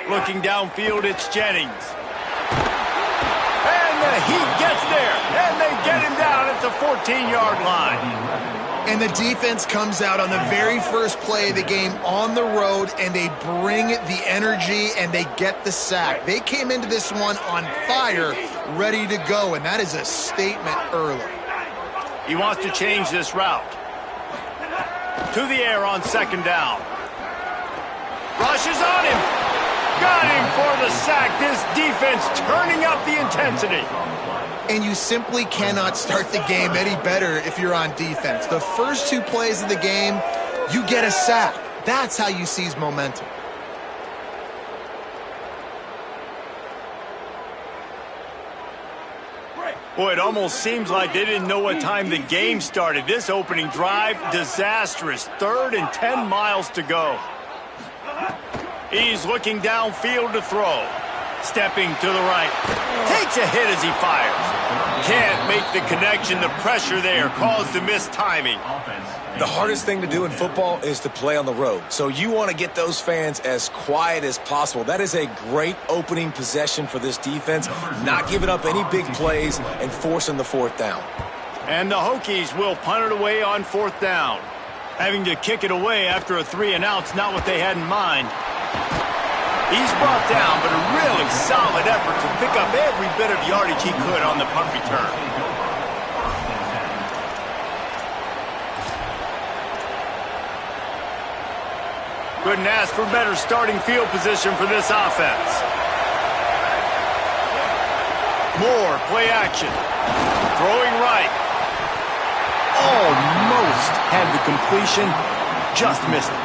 Looking downfield, it's Jennings. And the Heat gets there, and they get him down at the 14-yard line. And the defense comes out on the very first play of the game on the road, and they bring the energy, and they get the sack. They came into this one on fire, ready to go, and that is a statement early. He wants to change this route. To the air on second down. Rushes on him. Got him for the sack. This defense turning up the intensity. And you simply cannot start the game any better if you're on defense. The first two plays of the game, you get a sack. That's how you seize momentum. Boy, it almost seems like they didn't know what time the game started. This opening drive, disastrous. 3rd and 10 miles to go. He's looking downfield to throw. Stepping to the right. Takes a hit as he fires. Can't make the connection. The pressure there caused the missed timing. The hardest thing to do in football is to play on the road. So you want to get those fans as quiet as possible. That is a great opening possession for this defense. Not giving up any big plays and forcing the 4th down. And the Hokies will punt it away on 4th down. Having to kick it away after a 3-and-out's not what they had in mind. He's brought down, but a really solid effort to pick up every bit of yardage he could on the punt return. Couldn't ask for better starting field position for this offense. Moore, play action. Throwing right. Almost had the completion, just missed it.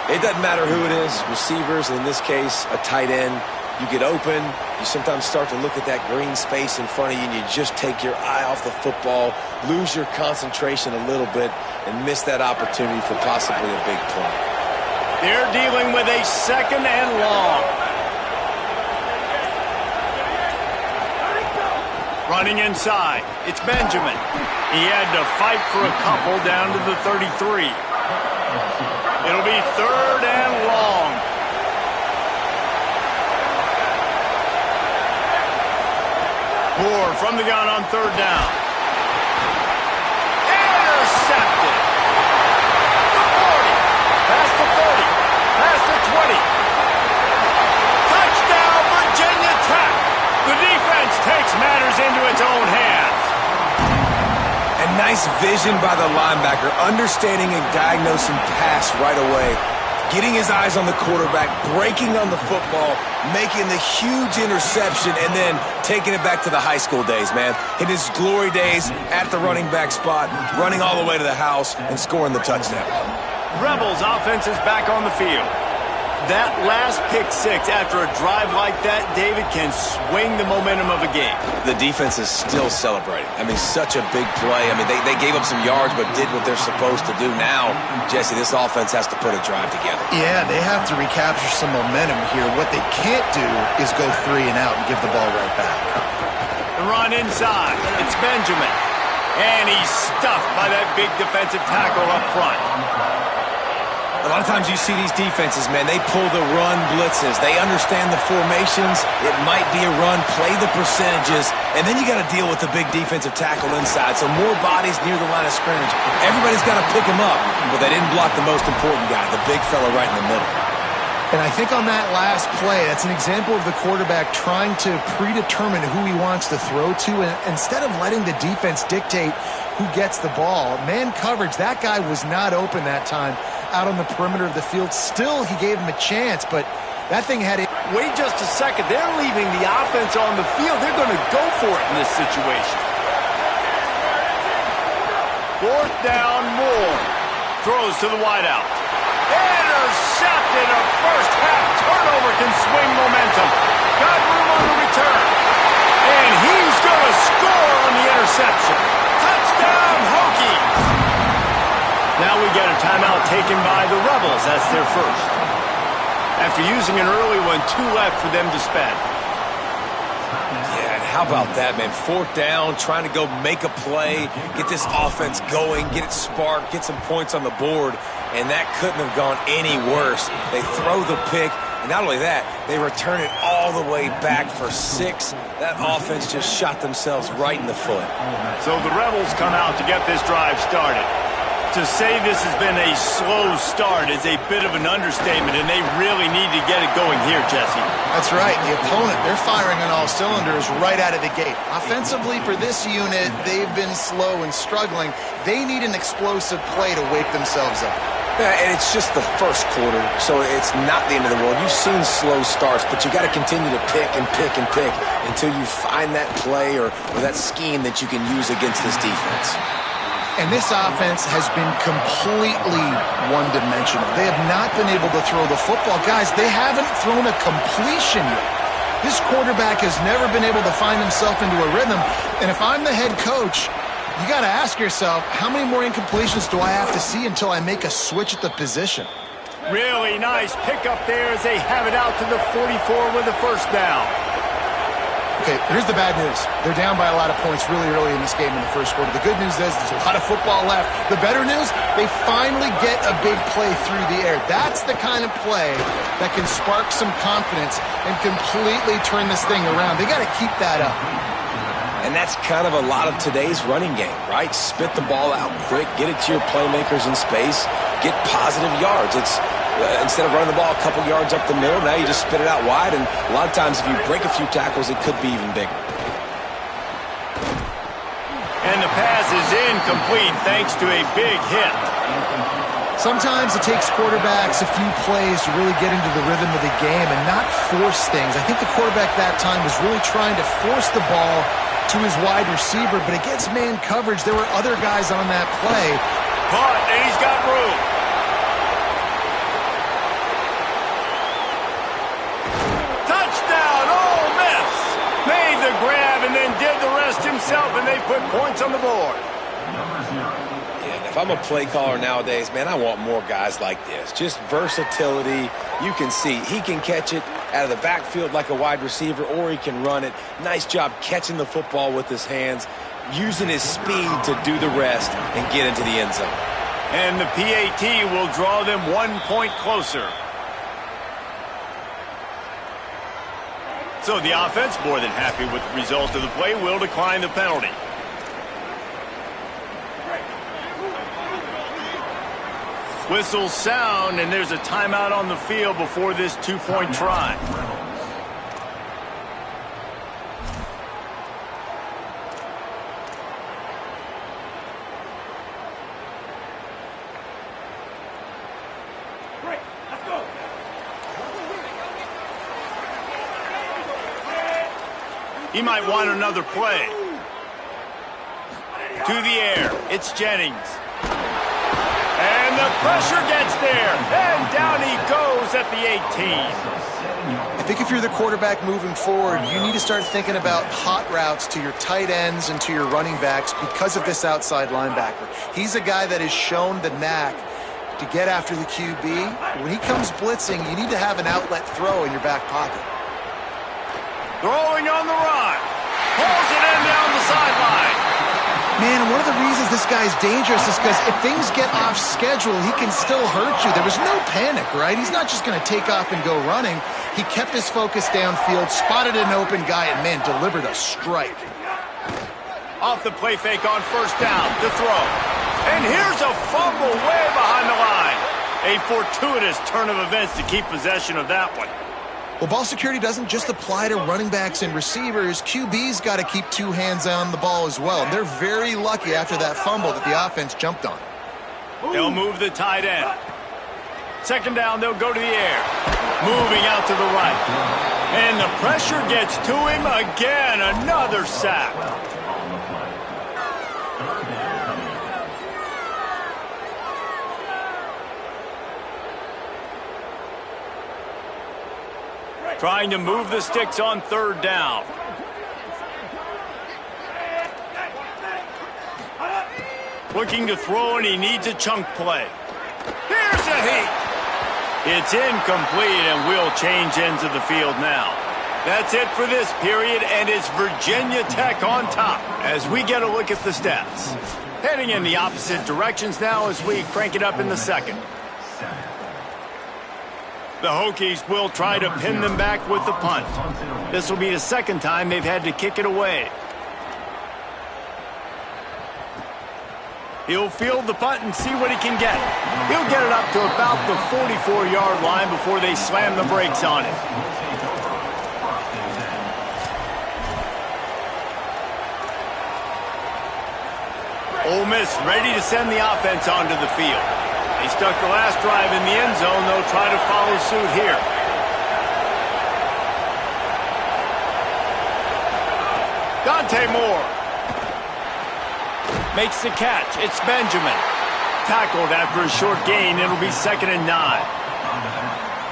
It doesn't matter who it is, receivers, in this case, a tight end. You get open, you sometimes start to look at that green space in front of you, and you just take your eye off the football, lose your concentration a little bit, and miss that opportunity for possibly a big play. They're dealing with a 2nd and long. Running inside, it's Benjamin. He had to fight for a couple down to the 33. It'll be 3rd and long. Moore from the gun on 3rd down. Intercepted. The 40. Past the 30. Past the 20. Touchdown, Virginia Tech. The defense takes matters into its own hands. And nice vision by the linebacker, understanding and diagnosing pass right away. Getting his eyes on the quarterback, breaking on the football, making the huge interception, and then taking it back to the high school days, man. In his glory days at the running back spot, running all the way to the house and scoring the touchdown. Rebels offense is back on the field. That last pick 6 after a drive like that, David, can swing the momentum of a game. The defense is still celebrating. I mean, such a big play. I mean, they gave up some yards but did what they're supposed to do. Now, Jesse, this offense has to put a drive together. Yeah, they have to recapture some momentum here. What they can't do is go 3-and-out and give the ball right back. The run inside. It's Benjamin. And he's stuffed by that big defensive tackle up front. A lot of times you see these defenses, man, they pull the run blitzes. They understand the formations. It might be a run, play the percentages, and then you got to deal with the big defensive tackle inside. So more bodies near the line of scrimmage. Everybody's got to pick him up, but they didn't block the most important guy, the big fella right in the middle. And I think on that last play, that's an example of the quarterback trying to predetermine who he wants to throw to, and instead of letting the defense dictate who gets the ball. Man coverage, that guy was not open that time out on the perimeter of the field. Still, he gave him a chance, but that thing had it. Wait just a second. They're leaving the offense on the field. They're going to go for it in this situation. 4th down, Moore. Throws to the wideout. Intercepted. A first-half turnover can swing momentum. Got room on the return. And he's going to score on the interception. Touchdown, Hokies. Now we get a timeout taken by the Rebels. That's their first. After using an early one, 2 left for them to spend. Yeah, and how about that, man? 4th down, trying to go make a play, get this offense going, get it sparked, get some points on the board. and that couldn't have gone any worse. They throw the pick, and not only that, they return it all the way back for 6. That offense just shot themselves right in the foot. So the Rebels come out to get this drive started. To say this has been a slow start is a bit of an understatement, and they really need to get it going here, Jesse. That's right. The opponent, they're firing on all cylinders right out of the gate. Offensively, for this unit, they've been slow and struggling. They need an explosive play to wake themselves up. Yeah, and it's just the first quarter, so it's not the end of the world. You've seen slow starts, but you got to continue to pick and pick and pick until you find that play or that scheme that you can use against this defense. And this offense has been completely one-dimensional. They have not been able to throw the football. Guys, they haven't thrown a completion yet. This quarterback has never been able to find himself into a rhythm. And if I'm the head coach, you got to ask yourself, how many more incompletions do I have to see until I make a switch at the position? Really nice pickup there as they have it out to the 44 with the first down. Okay, here's the bad news. They're down by a lot of points really early in this game in the first quarter. The good news is there's a lot of football left. The better news, they finally get a big play through the air. That's the kind of play that can spark some confidence and completely turn this thing around. They got to keep that up. And that's kind of a lot of today's running game, right? Spit the ball out quick, get it to your playmakers in space, get positive yards. It's instead of running the ball a couple yards up the middle, now you just spit it out wide, and a lot of times if you break a few tackles, it could be even bigger. And the pass is incomplete thanks to a big hit. Sometimes it takes quarterbacks a few plays to really get into the rhythm of the game and not force things. I think the quarterback that time was really trying to force the ball to his wide receiver, but against man coverage, there were other guys on that play. Caught, and he's got room. Touchdown, Ole Miss. Made the grab and then did the rest himself, and they put points on the board. Yeah, if I'm a play caller nowadays, man, I want more guys like this. Just versatility. You can see he can catch it out of the backfield like a wide receiver, or he can run it. Nice job catching the football with his hands, using his speed to do the rest and get into the end zone. And the PAT will draw them 1 point closer. So the offense, more than happy with the result of the play, will decline the penalty. Whistles sound, and there's a timeout on the field before this 2-point try. He might want another play. To the air, it's Jennings. And the pressure gets there, and down he goes at the 18. I think if you're the quarterback moving forward, you need to start thinking about hot routes to your tight ends and to your running backs because of this outside linebacker. He's a guy that has shown the knack to get after the QB. When he comes blitzing, you need to have an outlet throw in your back pocket. Throwing on the run. Pulls it in down the sideline. Man, and one of the reasons this guy's dangerous is because if things get off schedule, he can still hurt you. There was no panic, right? He's not just going to take off and go running. He kept his focus downfield, spotted an open guy, and, man, delivered a strike. Off the play fake on first down to throw. And here's a fumble way behind the line. A fortuitous turn of events to keep possession of that one. Well, ball security doesn't just apply to running backs and receivers. QB's got to keep two hands on the ball as well. And they're very lucky after that fumble that the offense jumped on. They'll move the tight end. Second down, they'll go to the air. Moving out to the right. And the pressure gets to him again. Another sack. Trying to move the sticks on third down. Looking to throw, and he needs a chunk play. Here's a heat. It's incomplete, and we'll change ends of the field now. That's it for this period, and it's Virginia Tech on top as we get a look at the stats. Heading in the opposite directions now as we crank it up in the second. The Hokies will try to pin them back with the punt. This will be the second time they've had to kick it away. He'll field the punt and see what he can get. He'll get it up to about the 44-yard line before they slam the brakes on it. Ole Miss ready to send the offense onto the field. They stuck the last drive in the end zone. They'll try to follow suit here. Dante Moore makes the catch. It's Benjamin. Tackled after a short gain. It'll be 2nd and 9.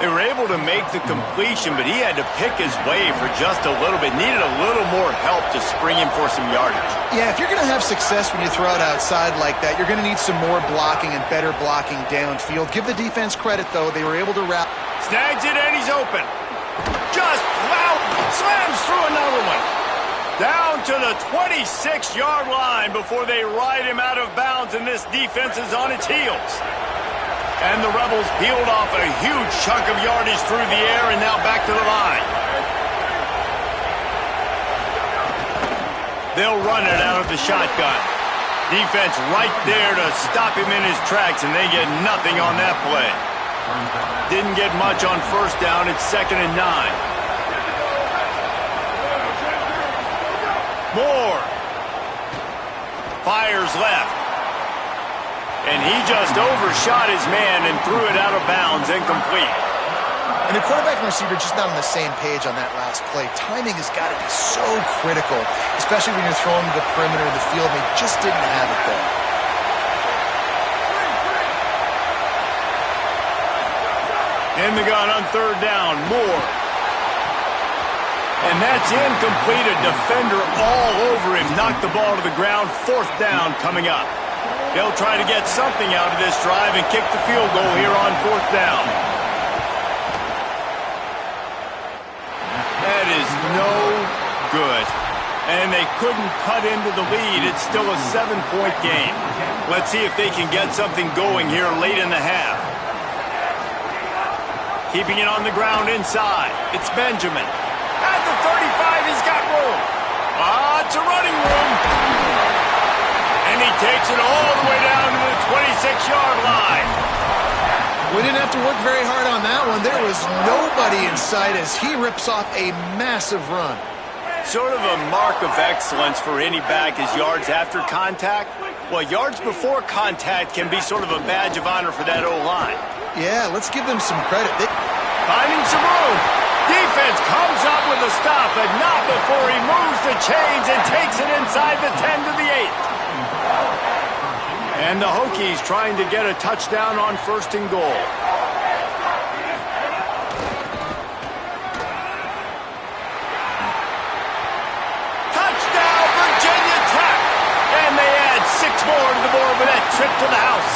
They were able to make the completion, but he had to pick his way for just a little bit. Needed a little more help to spring him for some yardage. Yeah, if you're going to have success when you throw it outside like that, you're going to need some more blocking and better blocking downfield. Give the defense credit, though. They were able to wrap. Snags it, and he's open. Just wow, slams through another one. Down to the 26-yard line before they ride him out of bounds, and this defense is on its heels. And the Rebels peeled off a huge chunk of yardage through the air and now back to the line. They'll run it out of the shotgun. Defense right there to stop him in his tracks, and they get nothing on that play. Didn't get much on first down. It's 2nd and 9. Moore fires left. And he just overshot his man and threw it out of bounds, incomplete. And the quarterback and receiver just not on the same page on that last play. Timing has got to be so critical, especially when you're throwing to the perimeter of the field. They just didn't have it there. In the gun on 3rd down, Moore. And that's incomplete. A defender all over him. Knocked the ball to the ground. 4th down coming up. They'll try to get something out of this drive and kick the field goal here on 4th down. That is no good. And they couldn't cut into the lead. It's still a 7-point game. Let's see if they can get something going here late in the half. Keeping it on the ground inside. It's Benjamin. At the 35, he's got room. It's a running room. And he takes it all the way down to the 26-yard line. We didn't have to work very hard on that one. There was nobody in sight as he rips off a massive run. Sort of a mark of excellence for any back is yards after contact. Well, yards before contact can be sort of a badge of honor for that O-line. Yeah, let's give them some credit. Finding some room. Defense comes up with a stop, but not before he moves the chains and takes it inside the 10 to the 8. And the Hokies trying to get a touchdown on 1st and goal. Touchdown, Virginia Tech! And they add 6 more to the board with that trip to the house.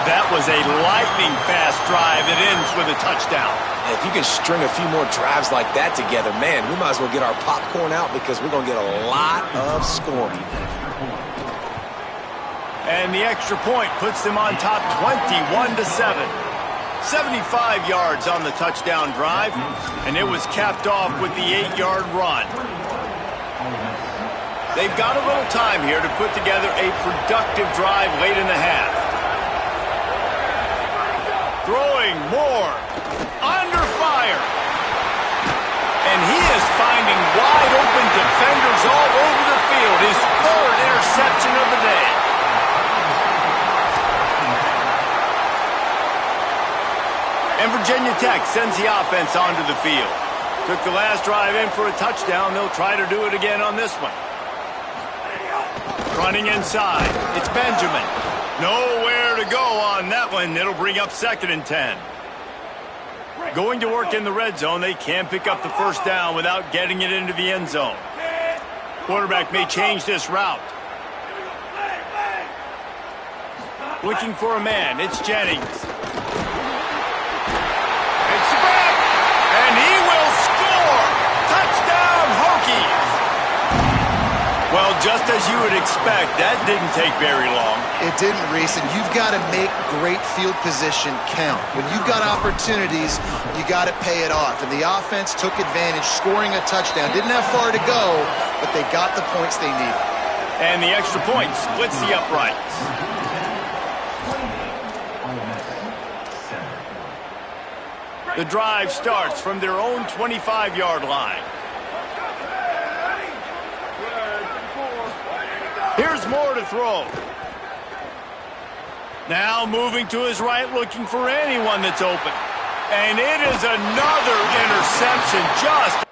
That was a lightning-fast drive that ends with a touchdown. If you can string a few more drives like that together, man, we might as well get our popcorn out because we're going to get a lot of scoring. And the extra point puts them on top 21-7. 75 yards on the touchdown drive, and it was capped off with the 8-yard run. They've got a little time here to put together a productive drive late in the half. Throwing Moore under fire. And he is finding wide open defenders all over the field. His 3rd interception of the day. And Virginia Tech sends the offense onto the field. Took the last drive in for a touchdown. They'll try to do it again on this one. Running inside. It's Benjamin. Nowhere to go on that one. It'll bring up 2nd and 10. Going to work in the red zone. They can't pick up the 1st down without getting it into the end zone. Quarterback may change this route. Looking for a man. It's Jennings. It's back. And he will score. Touchdown, Hokies. Well, just as you would expect, that didn't take very long. It didn't, Reese, and you've got to make great field position count. When you've got opportunities, you got to pay it off. And the offense took advantage, scoring a touchdown. Didn't have far to go, but they got the points they needed. And the extra point splits the uprights. The drive starts from their own 25-yard line. Here's Moore to throw. Now moving to his right, looking for anyone that's open. And it is another interception. Just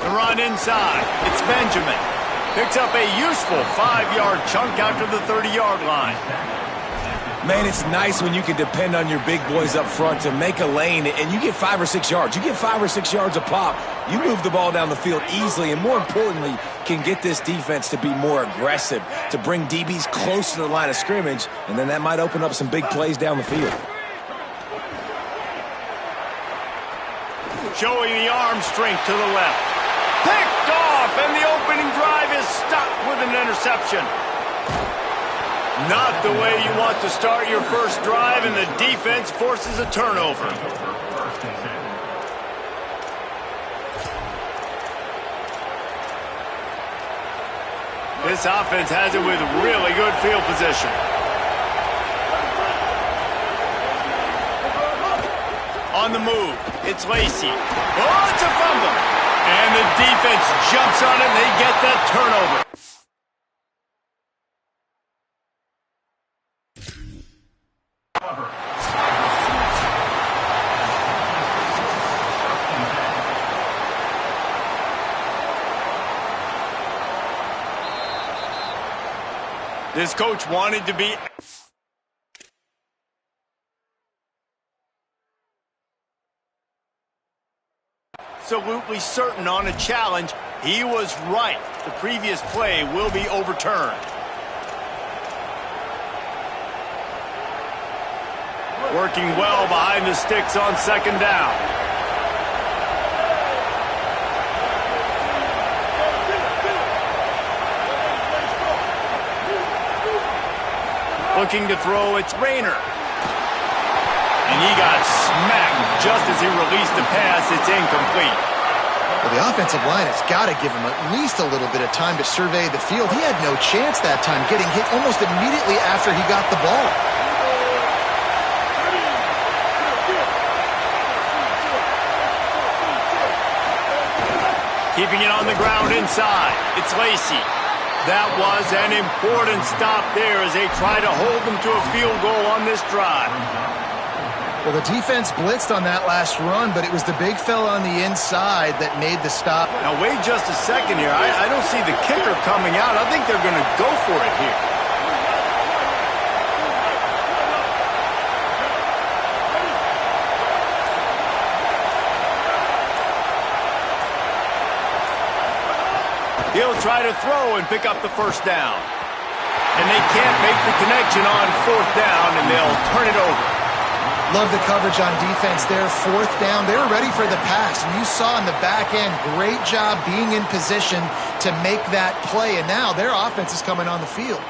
The run inside. It's Benjamin. Picks up a useful 5-yard chunk out to the 30-yard line. Man, it's nice when you can depend on your big boys up front to make a lane, and you get 5 or 6 yards. You get 5 or 6 yards a pop. You move the ball down the field easily, and more importantly, can get this defense to be more aggressive, to bring DBs close to the line of scrimmage, and then that might open up some big plays down the field. Showing the arm strength to the left. Picked off, and the opening drive is stopped with an interception. Not the way you want to start your first drive, and the defense forces a turnover. This offense has it with really good field position. On the move, it's Lacy. Oh, it's a fumble. And the defense jumps on it, and they get that turnover. This coach wanted to be absolutely certain on a challenge. He was right. The previous play will be overturned. Working well behind the sticks on second down. Looking to throw, it's Rayner. And he got smacked just as he released the pass. It's incomplete. Well, the offensive line has got to give him at least a little bit of time to survey the field. He had no chance that time, getting hit almost immediately after he got the ball. Keeping it on the ground inside. It's Lacy. That was an important stop there as they try to hold them to a field goal on this drive. Well, the defense blitzed on that last run, but it was the big fella on the inside that made the stop. Now, wait just a second here. I don't see the kicker coming out. I think they're going to go for it here. He'll try to throw and pick up the first down. And they can't make the connection on fourth down, and they'll turn it over. Love the coverage on defense there. Fourth down, they were ready for the pass. And you saw in the back end, great job being in position to make that play. And now their offense is coming on the field.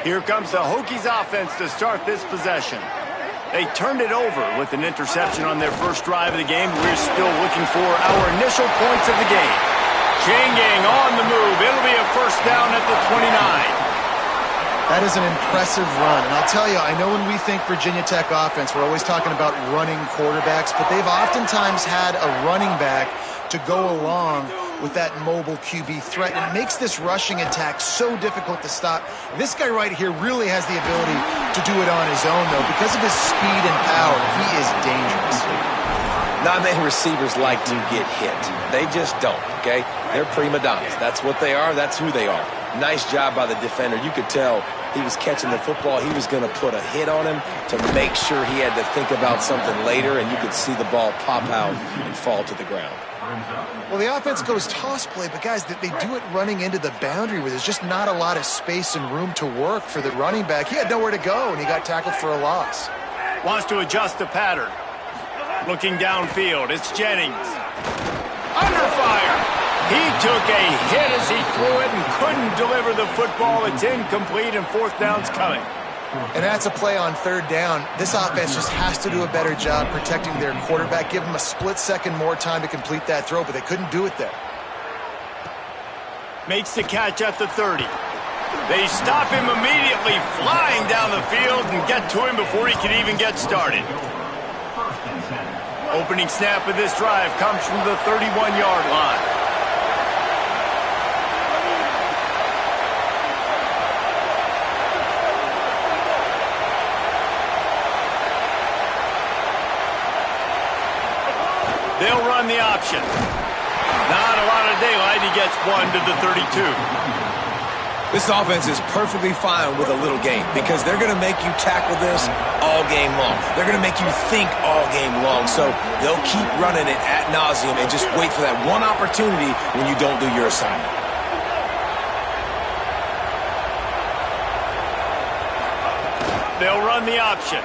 Here comes the Hokies offense to start this possession. They turned it over with an interception on their first drive of the game. We're still looking for our initial points of the game. Chain gang on the move. It'll be a first down at the 29. That is an impressive run. And I'll tell you, I know when we think Virginia Tech offense, we're always talking about running quarterbacks, but they've oftentimes had a running back to go along with that mobile QB threat. And it makes this rushing attack so difficult to stop. This guy right here really has the ability to do it on his own, though. Because of his speed and power, he is dangerous. Not many receivers like to get hit. They just don't, okay? They're prima donnas. That's what they are. That's who they are. Nice job by the defender. You could tell he was catching the football. He was going to put a hit on him to make sure he had to think about something later, and you could see the ball pop out and fall to the ground. Well, the offense goes toss play, but guys, they do it running into the boundary where there's just not a lot of space and room to work for the running back. He had nowhere to go, and he got tackled for a loss. Wants to adjust the pattern. Looking downfield, it's Jennings. Under fire. He took a hit as he threw it and couldn't deliver the football. It's incomplete, and fourth down's coming. And that's a play on third down. This offense just has to do a better job protecting their quarterback. Give him a split second more time to complete that throw, but they couldn't do it there. Makes the catch at the 30. They stop him immediately, flying down the field, and get to him before he can even get started. Opening snap of this drive comes from the 31-yard line. They'll run the option. a lot of daylight. He gets 1 to the 32. This offense is perfectly fine with a little game because they're going to make you tackle this all game long. They're going to make you think all game long. So they'll keep running it ad nauseum and just wait for that one opportunity when you don't do your assignment. They'll run the option.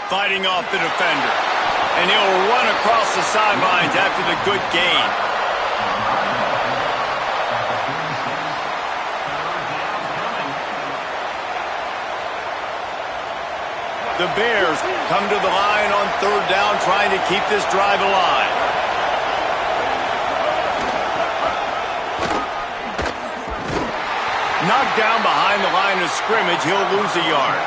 Fighting off the defender. And he'll run across the sidelines after the good gain. The Bears come to the line on 3rd down, trying to keep this drive alive. Knocked down behind the line of scrimmage, he'll lose a yard.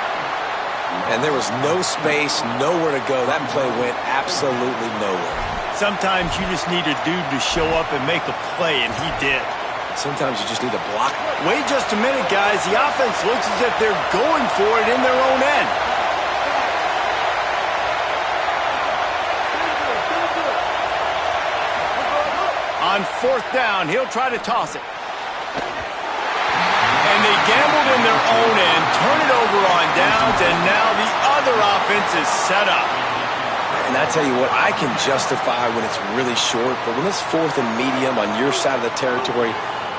And there was no space, nowhere to go. That play went absolutely nowhere. Sometimes you just need a dude to show up and make a play, and he did. Sometimes you just need a block. Wait just a minute, guys. The offense looks as if they're going for it in their own end. On 4th down, he'll try to toss it. And they gambled in their own end, turn it over on downs, and now the other offense is set up. And I tell you what, I can justify when it's really short, but when it's 4th and medium on your side of the territory,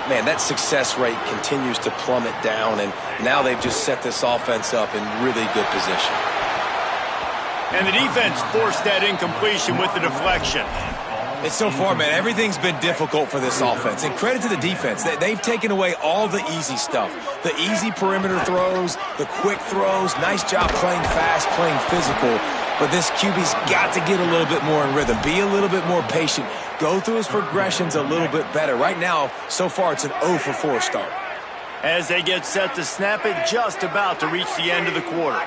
man, that success rate continues to plummet down, and now they've just set this offense up in really good position. And the defense forced that incompletion with the deflection. It's so far, man, everything's been difficult for this offense. And credit to the defense. They've taken away all the easy stuff. The easy perimeter throws, the quick throws. Nice job playing fast, playing physical. But this QB's got to get a little bit more in rhythm. Be a little bit more patient. Go through his progressions a little bit better. Right now, so far, it's an 0 for 4 start. As they get set to snap it, just about to reach the end of the quarter.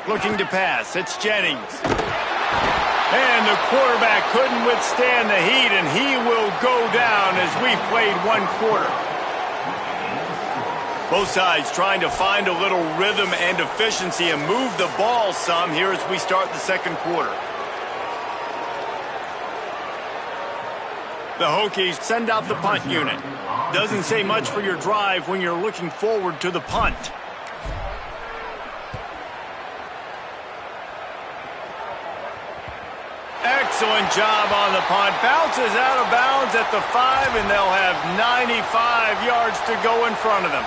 Looking to pass, it's Jennings. And the quarterback couldn't withstand the heat, and he will go down as we've played 1 quarter. Both sides trying to find a little rhythm and efficiency and move the ball some here as we start the 2nd quarter. The Hokies send out the punt unit. Doesn't say much for your drive when you're looking forward to the punt. Excellent job on the punt. Bounces out of bounds at the 5, and they'll have 95 yards to go in front of them.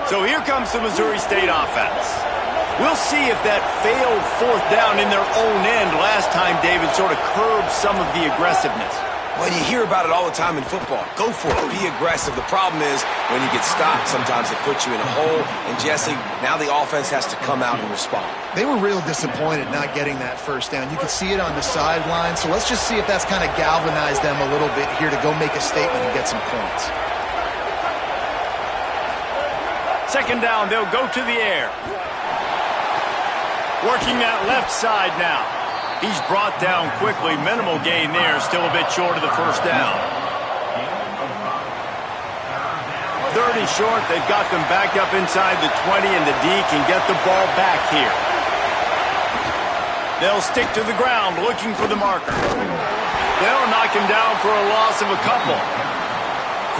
So here comes the Missouri State offense. We'll see if that failed 4th down in their own end last time, David, sort of curbed some of the aggressiveness. Well, you hear about it all the time in football. Go for it. Be aggressive. The problem is when you get stopped, sometimes it puts you in a hole. And, Jesse, now the offense has to come out and respond. They were real disappointed not getting that 1st down. You could see it on the sideline. So let's just see if that's kind of galvanized them a little bit here to go make a statement and get some points. 2nd down, they'll go to the air. Working that left side now. He's brought down quickly. Minimal gain there. Still a bit short of the 1st down. 30 short. They've got them backed up inside the 20, and the D can get the ball back here. They'll stick to the ground looking for the marker. They'll knock him down for a loss of a couple.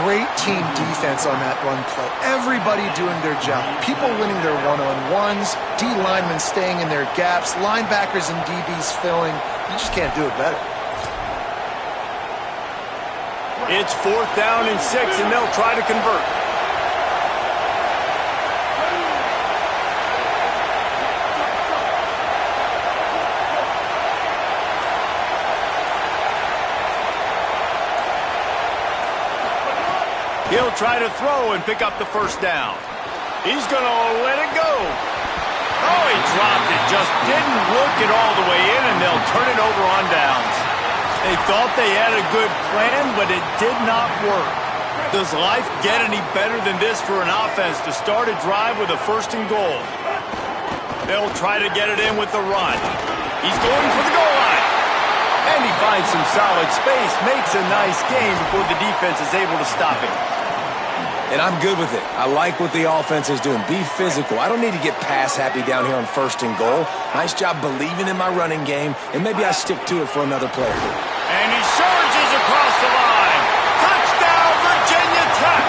Great team defense on that run play. Everybody doing their job. People winning their one-on-ones, D linemen staying in their gaps, linebackers and DBs filling. You just can't do it better. It's 4th down and 6, and they'll try to convert. He'll try to throw and pick up the 1st down. He's going to let it go. Oh, he dropped it. Just didn't work it all the way in, and they'll turn it over on downs. They thought they had a good plan, but it did not work. Does life get any better than this for an offense to start a drive with a 1st and goal? They'll try to get it in with the run. He's going for the goal line. And he finds some solid space, makes a nice gain before the defense is able to stop him. And I'm good with it. I like what the offense is doing. Be physical. I don't need to get pass happy down here on 1st and goal. Nice job believing in my running game, and maybe I stick to it for another play. And he surges across the line. Touchdown, Virginia Tech!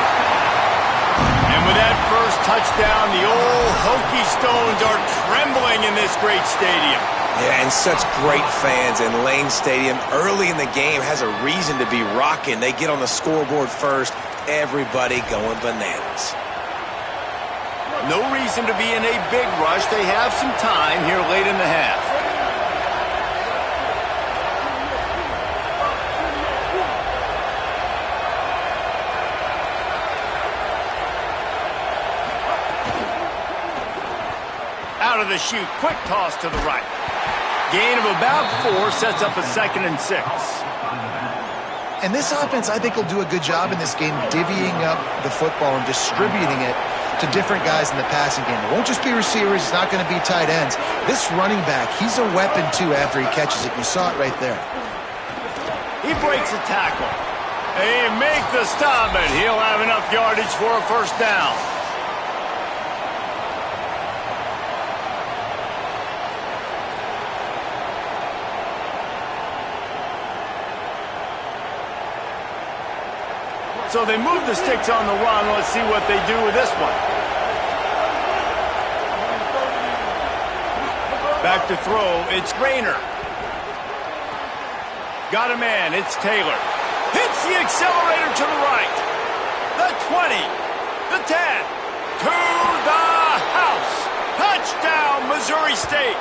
And with that first touchdown, the old Hokie Stones are trembling in this great stadium. Yeah, and such great fans in Lane Stadium. Early in the game has a reason to be rocking. They get on the scoreboard first. Everybody going bananas. No reason to be in a big rush. They have some time here late in the half. Out of the chute, quick toss to the right. Gain of about 4 sets up a 2nd and 6. And this offense, I think, will do a good job in this game divvying up the football and distributing it to different guys in the passing game. It won't just be receivers. It's not going to be tight ends. This running back, he's a weapon, too, after he catches it. You saw it right there. He breaks a tackle. They make the stop, and he'll have enough yardage for a 1st down. So they move the sticks on the run. Let's see what they do with this one. Back to throw. It's Rayner. Got a man. It's Taylor. Hits the accelerator to the right. The 20. The 10. To the house. Touchdown, Missouri State.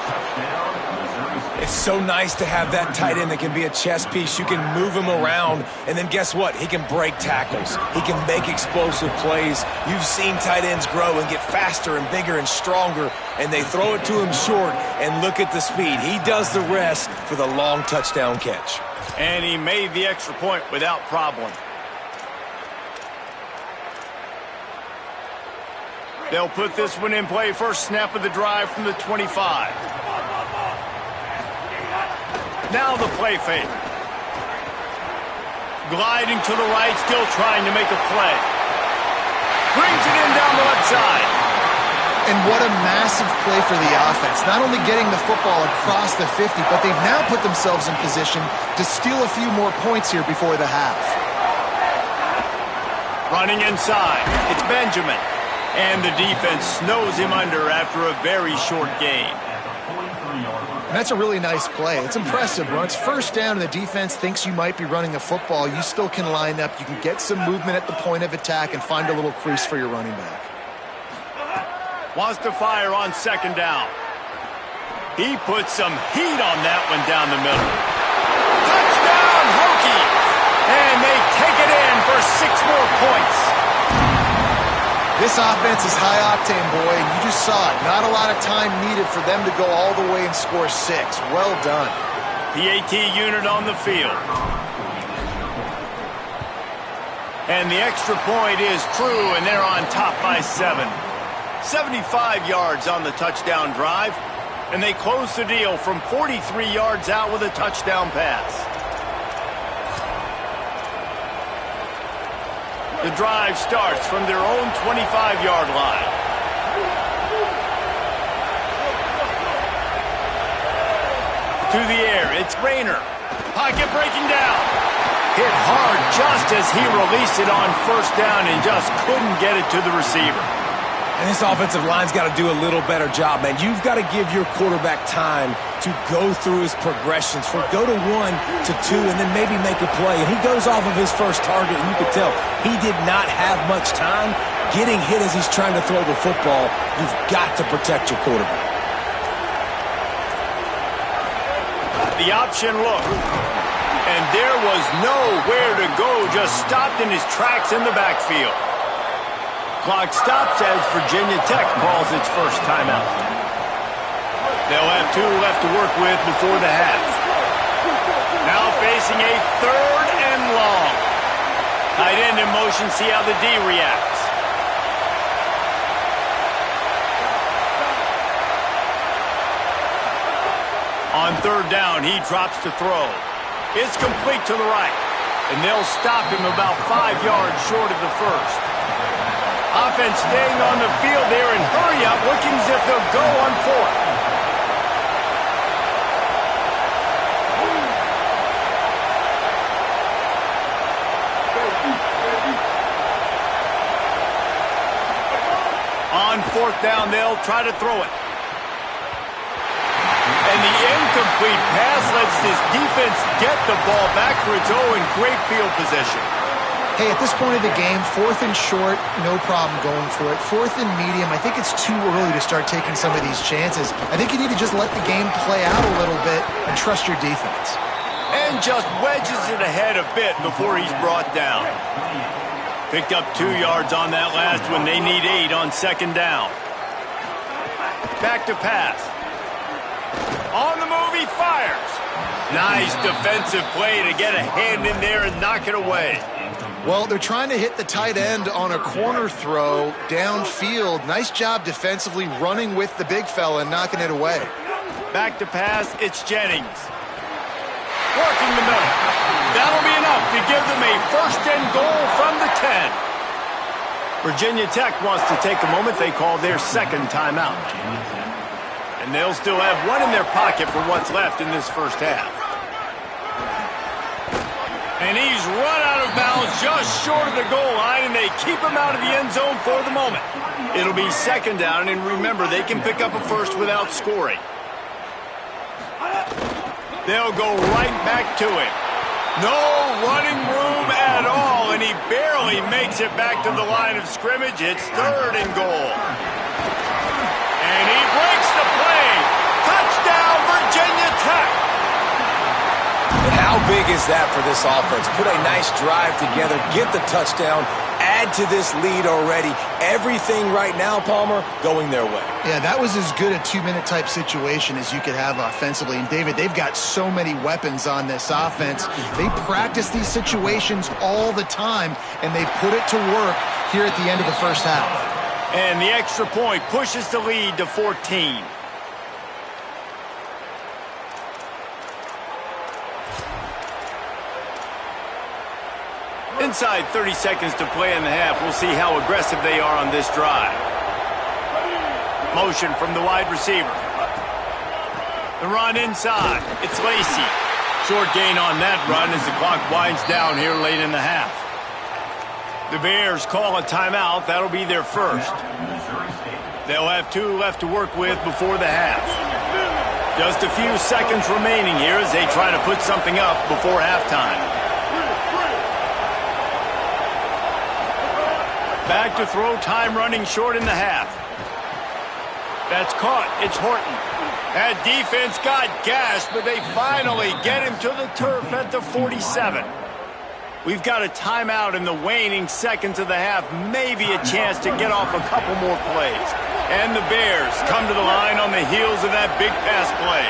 It's so nice to have that tight end that can be a chess piece. You can move him around, and then guess what? He can break tackles. He can make explosive plays. You've seen tight ends grow and get faster and bigger and stronger, and they throw it to him short, and look at the speed. He does the rest for the long touchdown catch. And he made the extra point without problem. They'll put this one in play. First snap of the drive from the 25. Now the play fake. Gliding to the right, still trying to make a play. Brings it in down the left side. And what a massive play for the offense. Not only getting the football across the 50, but they've now put themselves in position to steal a few more points here before the half. Running inside. It's Benjamin. And the defense snows him under after a very short gain. And that's a really nice play. It's impressive. When it's 1st down and the defense thinks you might be running the football, you still can line up. You can get some movement at the point of attack and find a little crease for your running back. Wants to fire on 2nd down. He puts some heat on that one down the middle. Touchdown, Hokies! And they take it in for 6 more points. This offense is high-octane, boy, and you just saw it. Not a lot of time needed for them to go all the way and score 6. Well done. PAT unit on the field. And the extra point is true, and they're on top by 7. 75 yards on the touchdown drive, and they close the deal from 43 yards out with a touchdown pass. The drive starts from their own 25-yard line. To the air, it's Rayner. Pocket breaking down. Hit hard just as he released it on 1st down and just couldn't get it to the receiver. And this offensive line's got to do a little better job, man. You've got to give your quarterback time to go through his progressions from go to 1 to 2 and then maybe make a play. And he goes off of his first target, and you could tell he did not have much time getting hit as he's trying to throw the football. You've got to protect your quarterback. The option look. And there was nowhere to go, just stopped in his tracks in the backfield. Clock stops as Virginia Tech calls its first timeout. They'll have 2 left to work with before the half. Now facing a 3rd and long. Tight end in motion, see how the D reacts. On 3rd down, he drops to throw. It's complete to the right. And they'll stop him about 5 yards short of the first. Offense staying on the field there and hurry up, looking as if they'll go on fourth. On fourth down, they'll try to throw it. And the incomplete pass lets this defense get the ball back for its own in great field position. Hey, at this point of the game, 4th and short, no problem going for it. 4th and medium, I think it's too early to start taking some of these chances. I think you need to just let the game play out a little bit and trust your defense. And just wedges it ahead a bit before he's brought down. Picked up 2 yards on that last one. They need 8 on second down. Back to pass. On the move, he fires. Nice defensive play to get a hand in there and knock it away. Well, they're trying to hit the tight end on a corner throw downfield. Nice job defensively running with the big fella and knocking it away. Back to pass, it's Jennings. Working the middle. That'll be enough to give them a first and goal from the 10. Virginia Tech wants to take a moment. They call their second timeout. And they'll still have one in their pocket for what's left in this first half. And he's run out of bounds just short of the goal line, and they keep him out of the end zone for the moment. It'll be second down, and remember, they can pick up a first without scoring. They'll go right back to him. No running room at all, and he barely makes it back to the line of scrimmage. It's third and goal. And he breaks the play. Touchdown, Virginia Tech. And how big is that for this offense? Put a nice drive together, get the touchdown, add to this lead already. Everything right now, Palmer, going their way. Yeah, that was as good a 2-minute type situation as you could have offensively. And, David, they've got so many weapons on this offense. They practice these situations all the time, and they put it to work here at the end of the first half. And the extra point pushes the lead to 14. Inside 30 seconds to play in the half. We'll see how aggressive they are on this drive. Motion from the wide receiver. The run inside. It's Lacey. Short gain on that run as the clock winds down here late in the half. The Bears call a timeout. That'll be their first. They'll have 2 left to work with before the half. Just a few seconds remaining here as they try to put something up before halftime. Back to throw, time running short in the half. That's caught. It's Horton. That defense got gashed, but they finally get him to the turf at the 47. We've got a timeout in the waning seconds of the half. Maybe a chance to get off a couple more plays. And the Bears come to the line on the heels of that big pass play.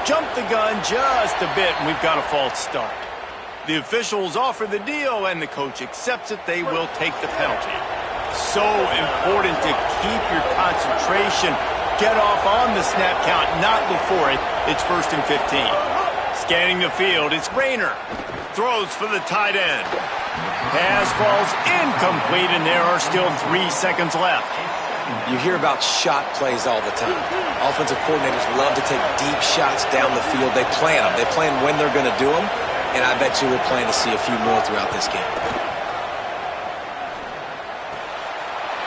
Jumped the gun just a bit, and we've got a false start. The officials offer the deal, and the coach accepts it. They will take the penalty. So important to keep your concentration. Get off on the snap count, not before it. It's 1st and 15. Scanning the field, it's Rayner. Throws for the tight end. Pass falls incomplete, and there are still 3 seconds left. You hear about shot plays all the time. Offensive coordinators love to take deep shots down the field. They plan them. They plan when they're going to do them, and I bet you we'll plan to see a few more throughout this game.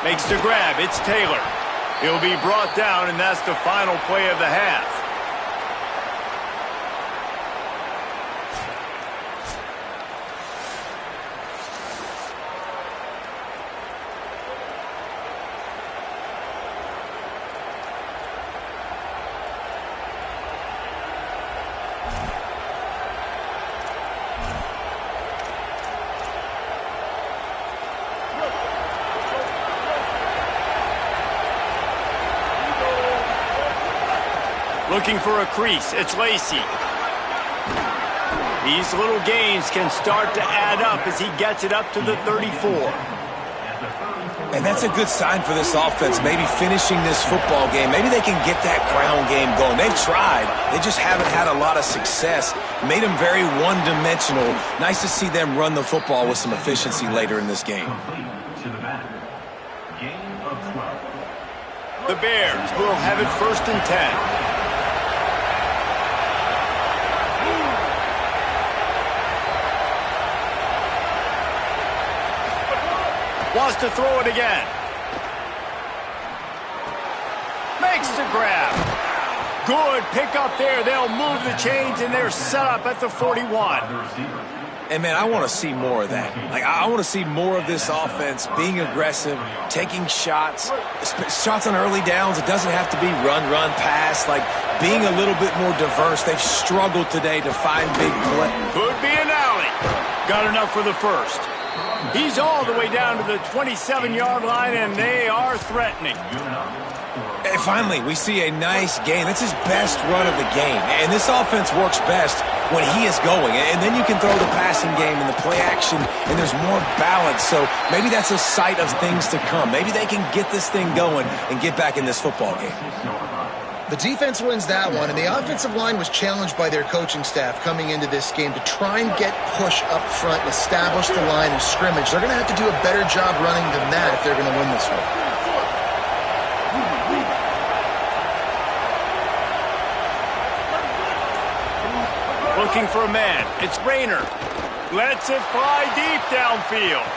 Makes the grab. It's Taylor. He'll be brought down, and that's the final play of the half. Looking for a crease. It's Lacey. These little gains can start to add up as he gets it up to the 34. And that's a good sign for this offense, maybe finishing this football game. Maybe they can get that ground game going. They've tried. They just haven't had a lot of success. Made them very one-dimensional. Nice to see them run the football with some efficiency later in this game. The Bears will have it 1st and 10. Wants to throw it again. Makes the grab. Good pick up there. They'll move the chains, and they're set up at the 41. And, man, I want to see more of that. Like, I want to see more of this offense being aggressive, taking shots on early downs. It doesn't have to be run, pass. Like, being a little bit more diverse. They've struggled today to find big play. Could be an alley. Got enough for the first. He's all the way down to the 27-yard line, and they are threatening. And finally, we see a nice gain. That's his best run of the game. And this offense works best when he is going. And then you can throw the passing game and the play action, and there's more balance. So maybe that's a sight of things to come. Maybe they can get this thing going and get back in this football game. The defense wins that one, and the offensive line was challenged by their coaching staff coming into this game to try and get push up front and establish the line of scrimmage. They're going to have to do a better job running than that if they're going to win this one. Looking for a man. It's Rayner. Lets it fly deep downfield.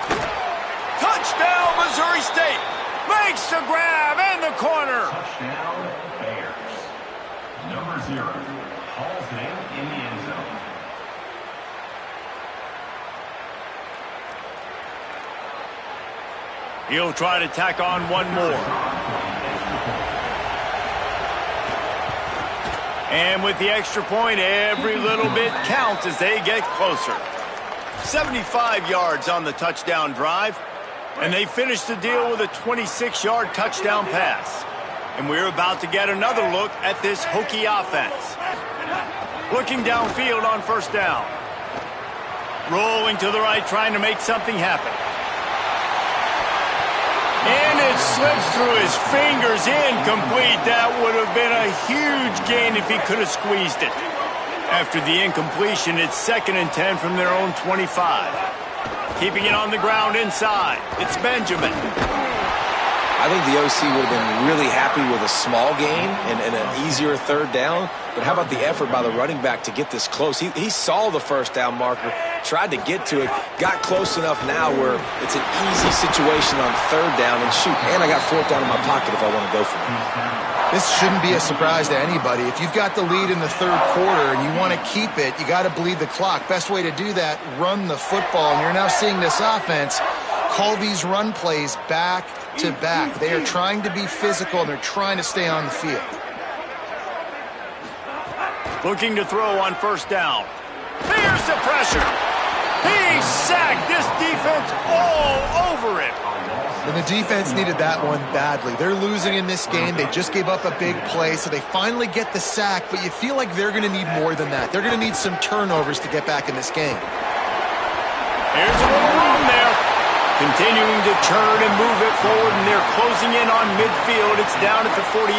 Touchdown, Missouri State. Makes the grab in the corner. Touchdown, Bears. Number 0, hauls it in the end zone. He'll try to tack on one more. And with the extra point, every little bit counts as they get closer. 75 yards on the touchdown drive. And they finish the deal with a 26-yard touchdown pass. And we're about to get another look at this Hokie offense. Looking downfield on 1st down. Rolling to the right, trying to make something happen. And it slips through his fingers, incomplete. That would have been a huge gain if he could have squeezed it. After the incompletion, it's 2nd and 10 from their own 25. Keeping it on the ground inside. It's Benjamin. I think the OC would have been really happy with a small gain and an easier 3rd down. But how about the effort by the running back to get this close? He saw the 1st down marker, tried to get to it, got close enough now where it's an easy situation on 3rd down. And shoot, and I got 4th down in my pocket if I want to go for it. This shouldn't be a surprise to anybody. If you've got the lead in the 3rd quarter and you want to keep it, you got to bleed the clock. Best way to do that, run the football. And you're now seeing this offense call these run plays back to back. They are trying to be physical, and they're trying to stay on the field. Looking to throw on 1st down. Here's the pressure. He's sacked. This defense all over him. And the defense needed that one badly. They're losing in this game. They just gave up a big play, so they finally get the sack, but you feel like they're going to need more than that. They're going to need some turnovers to get back in this game. Here's a little room there. Continuing to turn and move it forward, and they're closing in on midfield. It's down at the 48.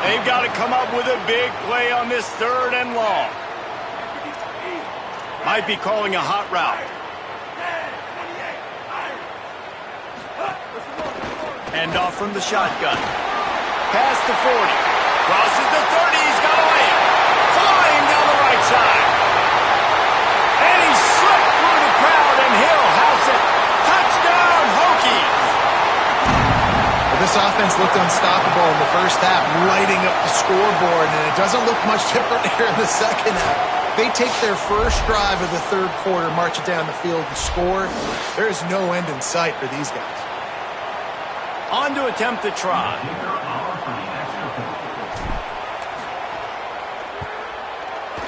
They've got to come up with a big play on this 3rd and long. Might be calling a hot route. Hand off from the shotgun. Past the 40. Crosses the 30. He's got a lane. Flying down the right side. And he slipped through the crowd, and he'll house it. Touchdown, Hokies. Well, this offense looked unstoppable in the 1st half, lighting up the scoreboard, and it doesn't look much different here in the 2nd half. They take their first drive of the 3rd quarter, march it down the field, and score. There is no end in sight for these guys. On to attempt the try.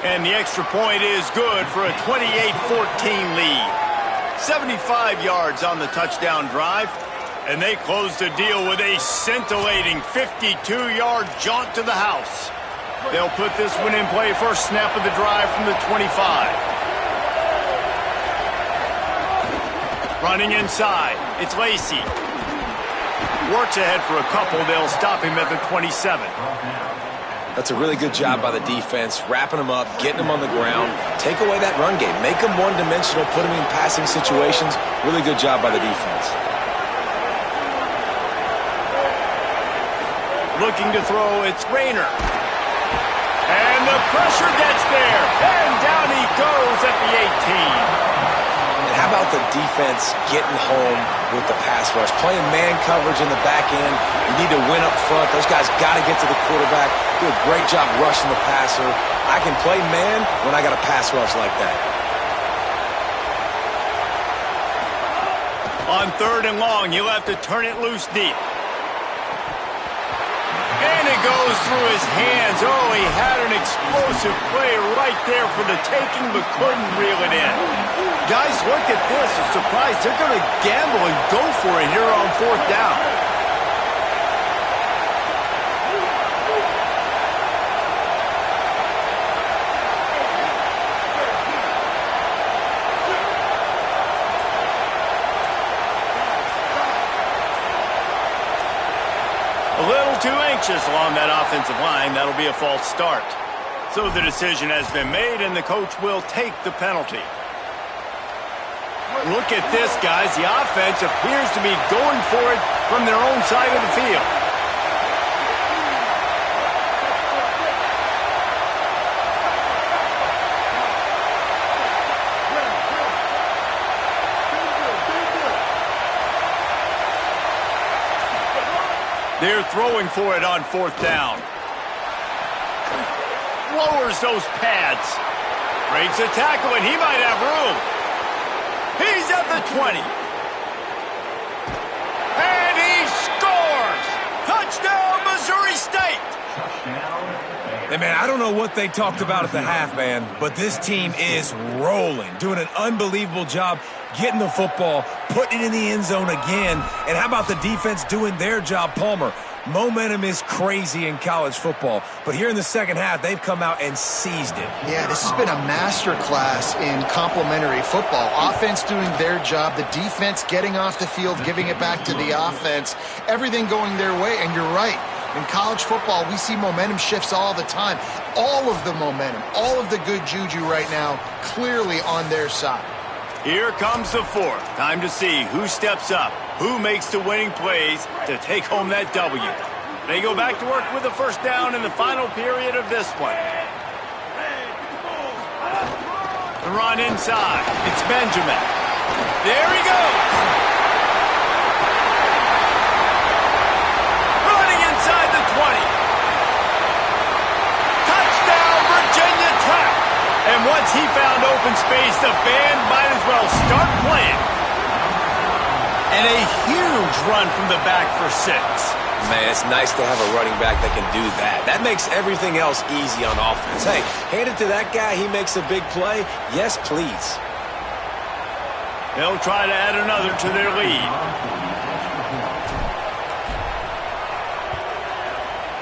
And the extra point is good for a 28-14 lead. 75 yards on the touchdown drive. And they close the deal with a scintillating 52-yard jaunt to the house. They'll put this one in play first snap of the drive from the 25. Running inside, it's Lacy. Works ahead for a couple. They'll stop him at the 27. That's a really good job by the defense, wrapping them up, getting them on the ground. Take away that run game. Make them one-dimensional, put them in passing situations. Really good job by the defense. Looking to throw, it's Rayner. And the pressure gets there. And down he goes at the 18. And how about the defense getting home with the pass rush? Playing man coverage in the back end. You need to win up front. Those guys got to get to the quarterback. Do a great job rushing the passer. I can play man when I got a pass rush like that. On 3rd and long, you'll have to turn it loose deep. And it goes through his hands. Oh, he had an explosive play right there for the taking, but couldn't reel it in. Guys, look at this. I'm surprised they're going to gamble and go for it here on 4th down. A little too anxious along that offensive line. That'll be a false start. So the decision has been made, and the coach will take the penalty. Look at this, guys. The offense appears to be going for it from their own side of the field. They're throwing for it on 4th down. Lowers those pads. Breaks a tackle, and he might have room. He's at the 20. And he scores! Touchdown, Missouri State! Hey, man, I don't know what they talked about at the half, man, but this team is rolling, doing an unbelievable job getting the football, putting it in the end zone again. And how about the defense doing their job, Palmer? Momentum is crazy in college football, but here in the second half, they've come out and seized it. Yeah, this has been a masterclass in complementary football. Offense doing their job, the defense getting off the field, giving it back to the offense, everything going their way, and you're right. In college football, we see momentum shifts all the time. All of the momentum, all of the good juju right now, clearly on their side. Here comes the 4th. Time to see who steps up, who makes the winning plays to take home that W. They go back to work with the 1st down in the final period of this one. The run inside. It's Benjamin. There he goes. Running inside the 20. Touchdown, Virginia Tech. And once he found open space, the band might as well start playing. And a huge run from the back for 6. Man, it's nice to have a running back that can do that. That makes everything else easy on offense. Hey, hand it to that guy, he makes a big play. Yes, please. They'll try to add another to their lead.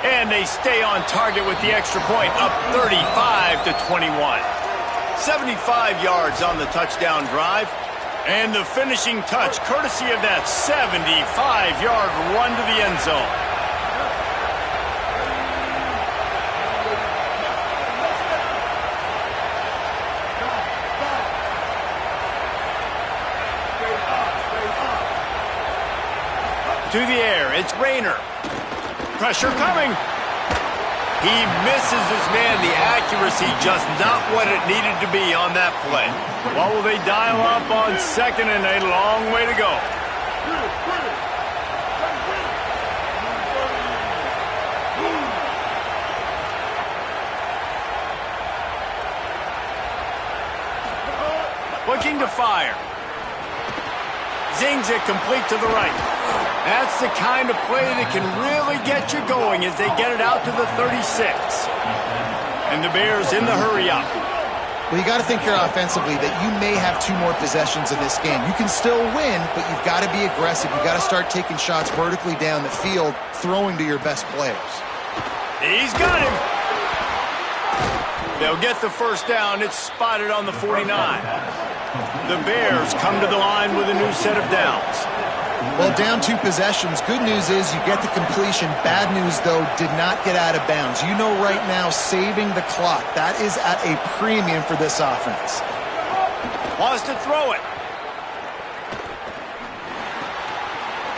And they stay on target with the extra point, up 35-21. 75 yards on the touchdown drive. And the finishing touch, courtesy of that 75-yard run to the end zone. To the air, it's Rayner. Pressure coming. He misses his man. The accuracy just not what it needed to be on that play. What will they dial up on 2nd and a long way to go? Looking to fire. Zings it complete to the right. That's the kind of play that can really get you going as they get it out to the 36. And the Bears in the hurry up. Well, you got to think here offensively that you may have 2 more possessions in this game. You can still win, but you've got to be aggressive. You've got to start taking shots vertically down the field, throwing to your best players. He's got him. They'll get the first down. It's spotted on the 49. The Bears come to the line with a new set of downs. Well, down 2 possessions. Good news is you get the completion. Bad news, though, did not get out of bounds. You know right now, saving the clock. That is at a premium for this offense. Wants to throw it.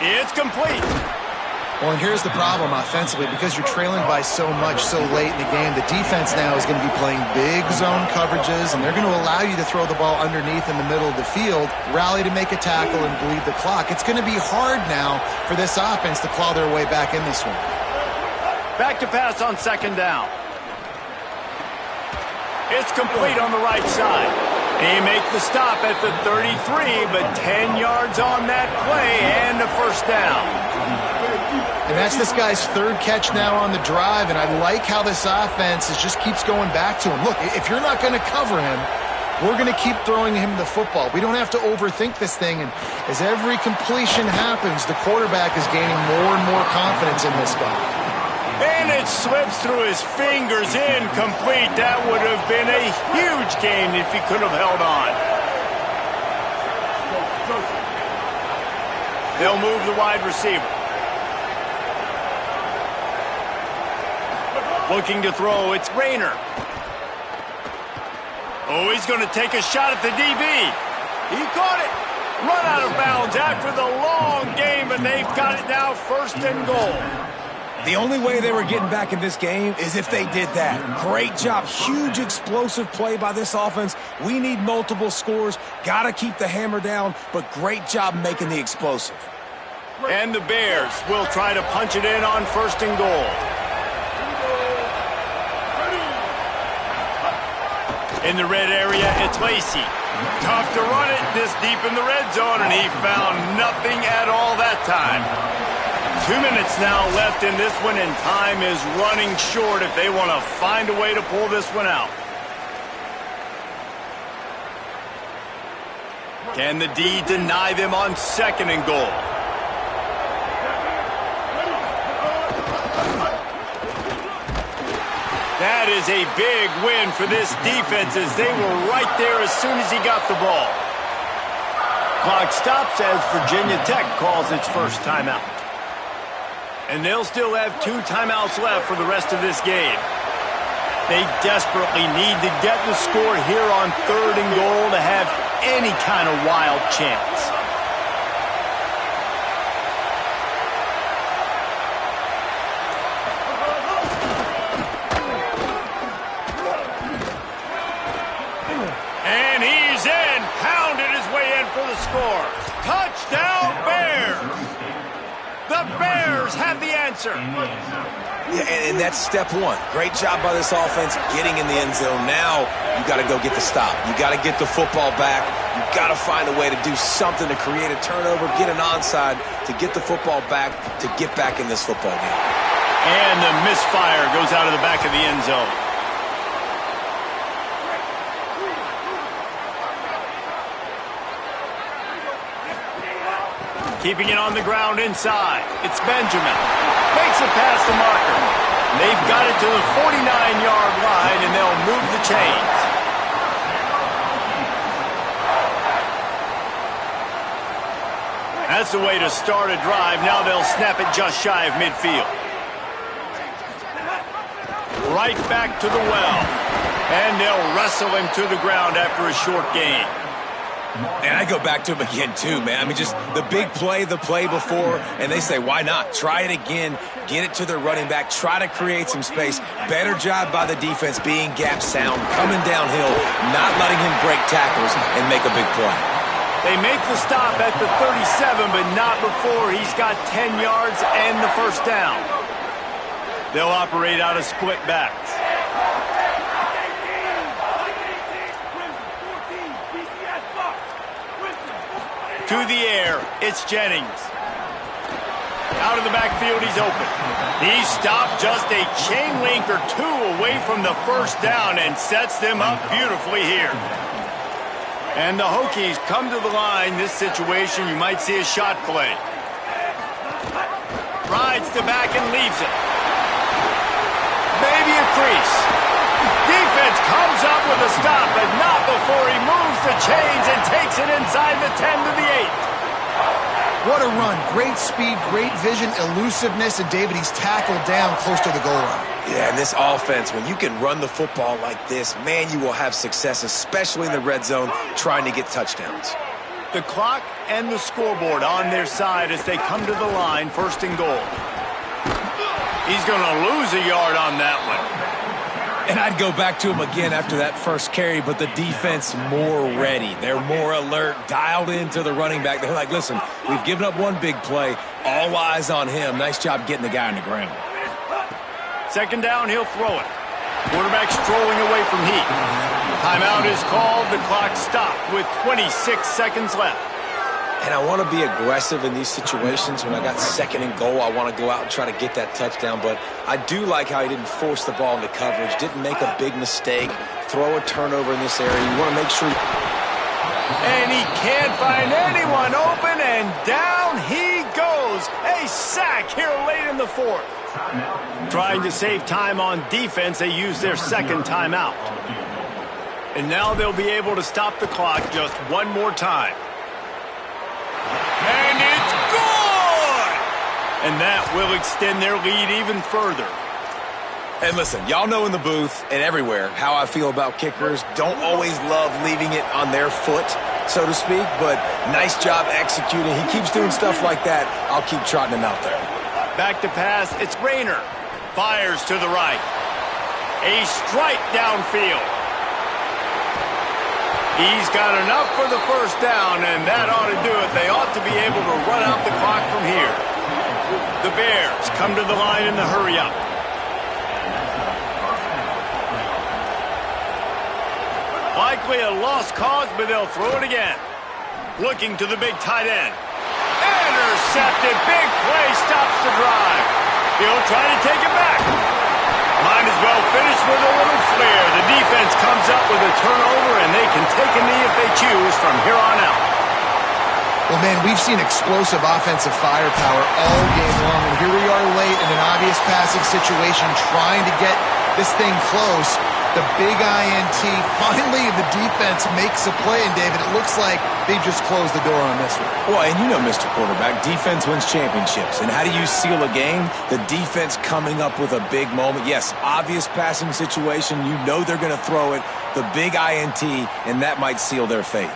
It's complete. Well, and here's the problem offensively. Because you're trailing by so much so late in the game, the defense now is going to be playing big zone coverages, and they're going to allow you to throw the ball underneath in the middle of the field, rally to make a tackle, and bleed the clock. It's going to be hard now for this offense to claw their way back in this one. Back to pass on second down. It's complete on the right side. They make the stop at the 33, but 10 yards on that play and a first down. And that's this guy's 3rd catch now on the drive, and I like how this offense just keeps going back to him. Look, if you're not going to cover him, we're going to keep throwing him the football. We don't have to overthink this thing, and as every completion happens, the quarterback is gaining more and more confidence in this guy. And it slips through his fingers, incomplete. That would have been a huge gain if he could have held on. They'll move the wide receiver. Looking to throw, it's Rayner. Oh, he's going to take a shot at the DB. He caught it. Run out of bounds after the long game, and they've got it now 1st and goal. The only way they were getting back in this game is if they did that. Great job. Huge explosive play by this offense. We need multiple scores. Got to keep the hammer down, but great job making the explosive. And the Bears will try to punch it in on 1st and goal. In the red area, it's Lacy. Tough to run it this deep in the red zone, and he found nothing at all that time. 2 minutes now left in this one, and time is running short if they want to find a way to pull this one out. Can the D deny them on 2nd and goal? That is a big win for this defense as they were right there as soon as he got the ball. Clock stops as Virginia Tech calls its first timeout. And they'll still have 2 timeouts left for the rest of this game. They desperately need to get the score here on 3rd and goal to have any kind of wild chance. And he's in, pounded his way in for the score. Touchdown Bears! The Bears have the answer. Yeah, and that's step 1. Great job by this offense getting in the end zone. Now you got to go get the stop. You got to get the football back. You got to find a way to do something to create a turnover, get an onside, to get the football back, to get back in this football game. And the misfire goes out of the back of the end zone. Keeping it on the ground inside. It's Benjamin. Makes it past the marker. They've got it to the 49-yard line, and they'll move the chains. That's the way to start a drive. Now they'll snap it just shy of midfield. Right back to the well. And they'll wrestle him to the ground after a short gain. And I go back to him again, too, man. I mean, just the big play, the play before, and they say, why not? Try it again, get it to their running back, try to create some space. Better job by the defense being gap sound, coming downhill, not letting him break tackles and make a big play. They make the stop at the 37, but not before he's got 10 yards and the first down. They'll operate out of split backs. To the air, it's Jennings. Out of the backfield, he's open. He stopped just a chain link or 2 away from the first down and sets them up beautifully here. And the Hokies come to the line. This situation, you might see a shot play. Rides the back and leaves it. Maybe a crease. Defense comes up with a stop, but not before he moves the chains and takes it inside the 10 to the 8. What a run. Great speed, great vision, elusiveness, and David, he's tackled down close to the goal line. Yeah, and this offense, when you can run the football like this, man, you will have success, especially in the red zone, trying to get touchdowns. The clock and the scoreboard on their side as they come to the line, first and goal. He's going to lose a yard on that one. And I'd go back to him again after that first carry, but the defense more ready. They're more alert, dialed into the running back. They're like, listen, we've given up one big play. All eyes on him. Nice job getting the guy on the ground. Second down, he'll throw it. Quarterback strolling away from heat. Timeout is called. The clock stopped with 26 seconds left. And I want to be aggressive in these situations. When I got second and goal, I want to go out and try to get that touchdown. But I do like how he didn't force the ball into coverage, didn't make a big mistake, throw a turnover in this area. You want to make sure. And he can't find anyone open, and down he goes. A sack here late in the fourth. Trying to save time on defense, they use their second timeout. And now they'll be able to stop the clock just one more time. And it's good! And that will extend their lead even further. And listen, y'all know in the booth and everywhere how I feel about kickers. Don't always love leaving it on their foot, so to speak, but nice job executing. He keeps doing stuff like that. I'll keep trotting him out there. Back to pass, it's Rayner. Fires to the right. A strike downfield. He's got enough for the first down, and that ought to do it. They ought to be able to run out the clock from here. The Bears come to the line in the hurry-up. Likely a lost cause, but they'll throw it again. Looking to the big tight end. Intercepted. Big play stops the drive. He'll try to take it back. Might as well finish with a little flair. The defense comes up with a turnover, and they can take a knee if they choose from here on out. Well, man, we've seen explosive offensive firepower all game long, and here we are late in an obvious passing situation trying to get this thing close. The big INT, finally the defense makes a play, and David, it looks like they've just closed the door on this one. Well, and you know, Mr. Quarterback, defense wins championships. And how do you seal a game? The defense coming up with a big moment. Yes, obvious passing situation. You know they're going to throw it. The big INT, and that might seal their fate.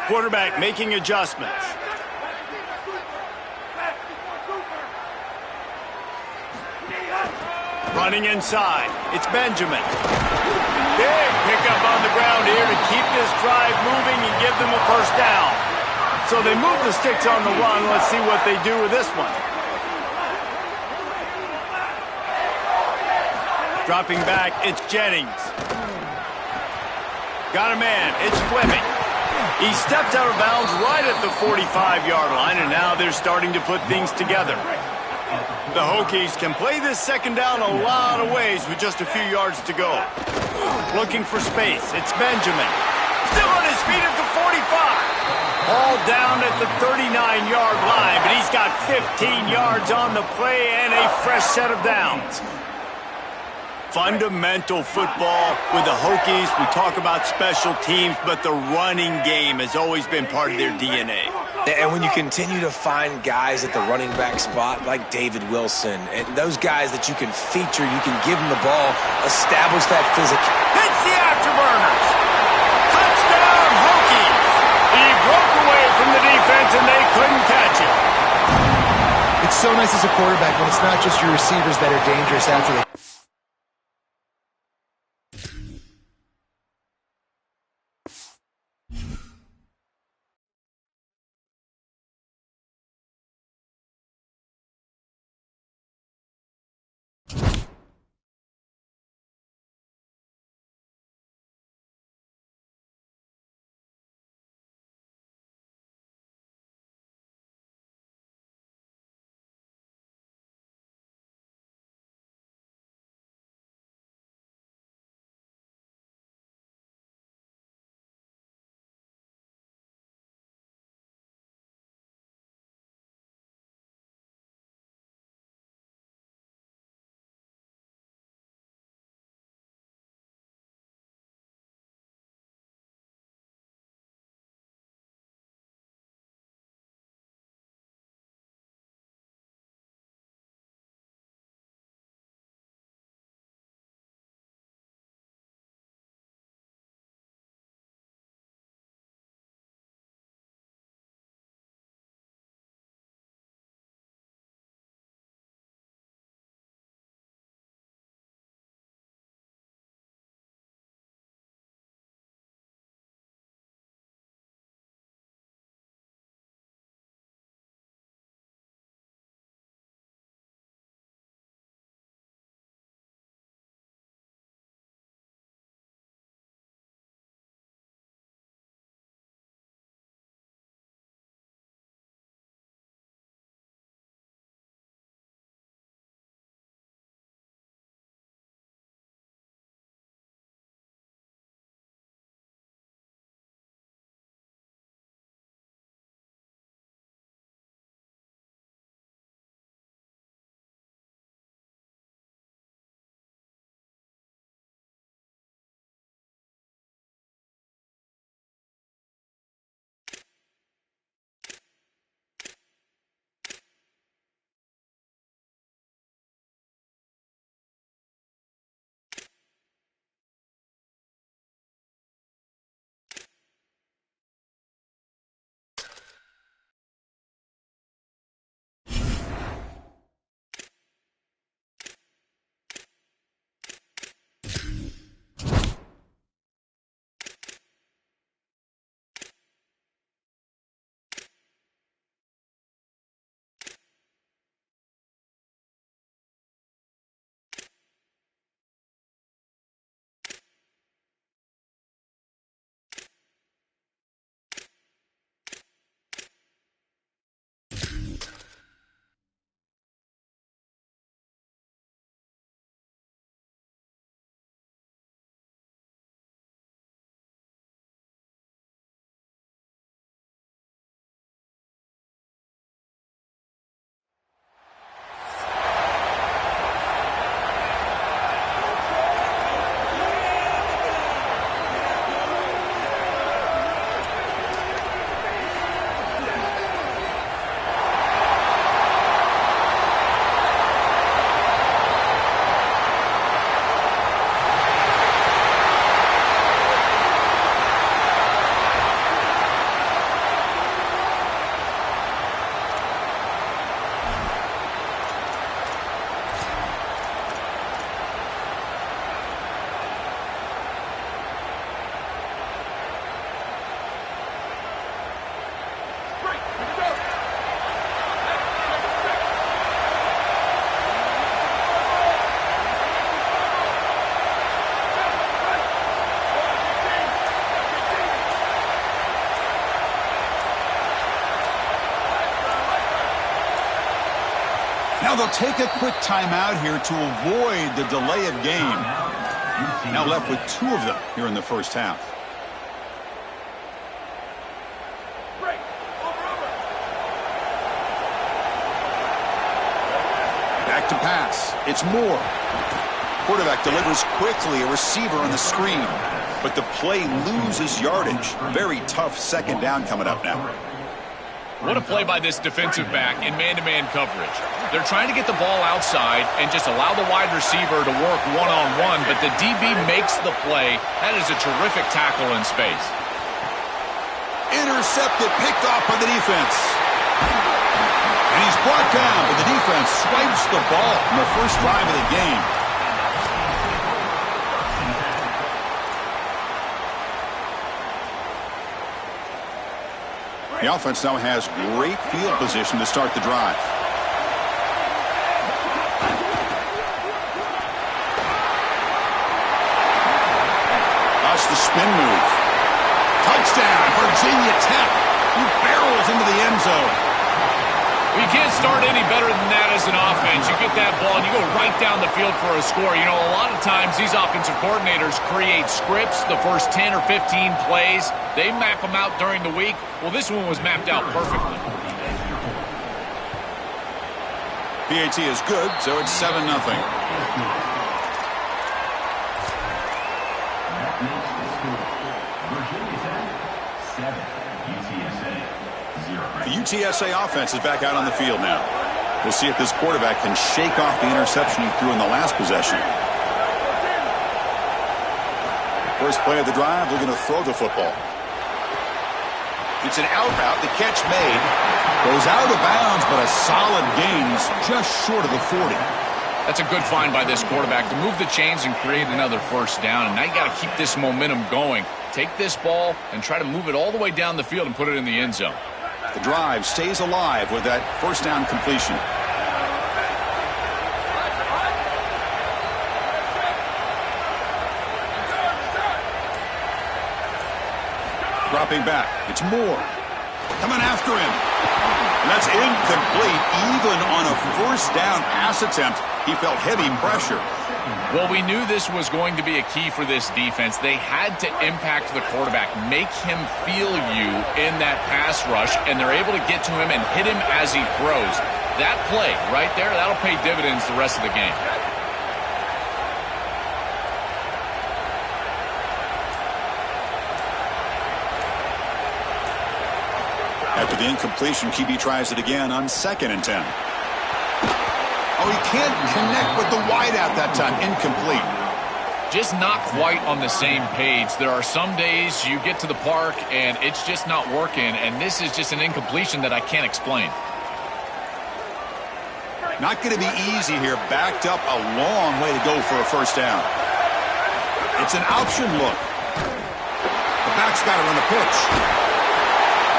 Quarterback making adjustments. Running inside. It's Benjamin. Big pickup on the ground here to keep this drive moving and give them a first down. So they move the sticks on the run. Let's see what they do with this one. Dropping back, it's Jennings. Got a man, it's Fleming. He stepped out of bounds right at the 45-yard line, and now they're starting to put things together. The Hokies can play this second down a lot of ways with just a few yards to go. Looking for space, it's Benjamin. Still on his feet at the 45. All down at the 39-yard line, but he's got 15 yards on the play and a fresh set of downs. Fundamental football with the Hokies. We talk about special teams, but the running game has always been part of their DNA. And when you continue to find guys at the running back spot like David Wilson, and those guys that you can feature, you can give them the ball, establish that physical. Hits the afterburners. Touchdown, Hokies. He broke away from the defense, and they couldn't catch him. It's so nice as a quarterback when it's not just your receivers that are dangerous after the Now they'll take a quick timeout here to avoid the delay of game. Now left with 2 of them here in the first half. Back to pass. It's Moore. Quarterback delivers quickly, a receiver on the screen. But the play loses yardage. Very tough second down coming up now. What a play by this defensive back in man-to-man coverage. They're trying to get the ball outside and just allow the wide receiver to work one-on-one, but the DB makes the play. That is a terrific tackle in space. Intercepted, picked off by the defense. And he's brought down, but the defense swipes the ball on the first drive of the game. The offense now has great field position to start the drive. That's the spin move. Touchdown, Virginia Tech. He barrels into the end zone. You can't start any better than that as an offense. You get that ball and you go right down the field for a score. You know, a lot of times these offensive coordinators create scripts, the first 10 or 15 plays. They map them out during the week. Well, this one was mapped out perfectly. PAT is good, so it's 7-0. The UTSA offense is back out on the field now. We'll see if this quarterback can shake off the interception he threw in the last possession. First play of the drive, looking to throw the football. It's an out route. The catch made. Goes out of bounds, but a solid gains just short of the 40. That's a good find by this quarterback to move the chains and create another first down. And now you got to keep this momentum going. Take this ball and try to move it all the way down the field and put it in the end zone. The drive stays alive with that first down completion. Dropping back. It's Moore. Coming after him. And that's incomplete. Even on a first down pass attempt, he felt heavy pressure. Well, we knew this was going to be a key for this defense. They had to impact the quarterback, make him feel you in that pass rush, and they're able to get to him and hit him as he throws. That play right there, that'll pay dividends the rest of the game. After the incompletion, QB tries it again on 2nd and 10. Oh, he can't connect with the wideout that time. Incomplete. Just not quite on the same page. There are some days you get to the park and it's just not working, and this is just an incompletion that I can't explain. Not going to be easy here. Backed up a long way to go for a first down. It's an option look. The back's got it on the pitch.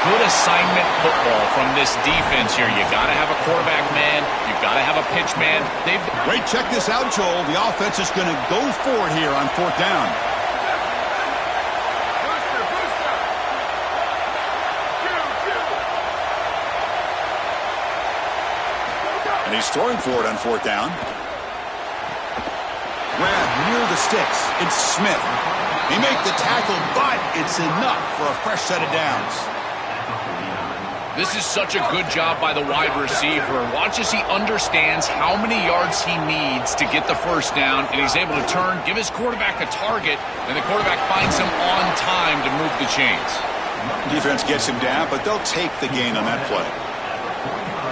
Good assignment football from this defense here. You got to have a quarterback man. You got to have a pitch man. Wait, check this out, Joel. The offense is going to go for it here on 4th down. And he's throwing for it on 4th down. Grab near the sticks. It's Smith. He made the tackle, but it's enough for a fresh set of downs. This is such a good job by the wide receiver. Watch as he understands how many yards he needs to get the first down, and he's able to turn, give his quarterback a target, and the quarterback finds him on time to move the chains. Defense gets him down, but they'll take the gain on that play.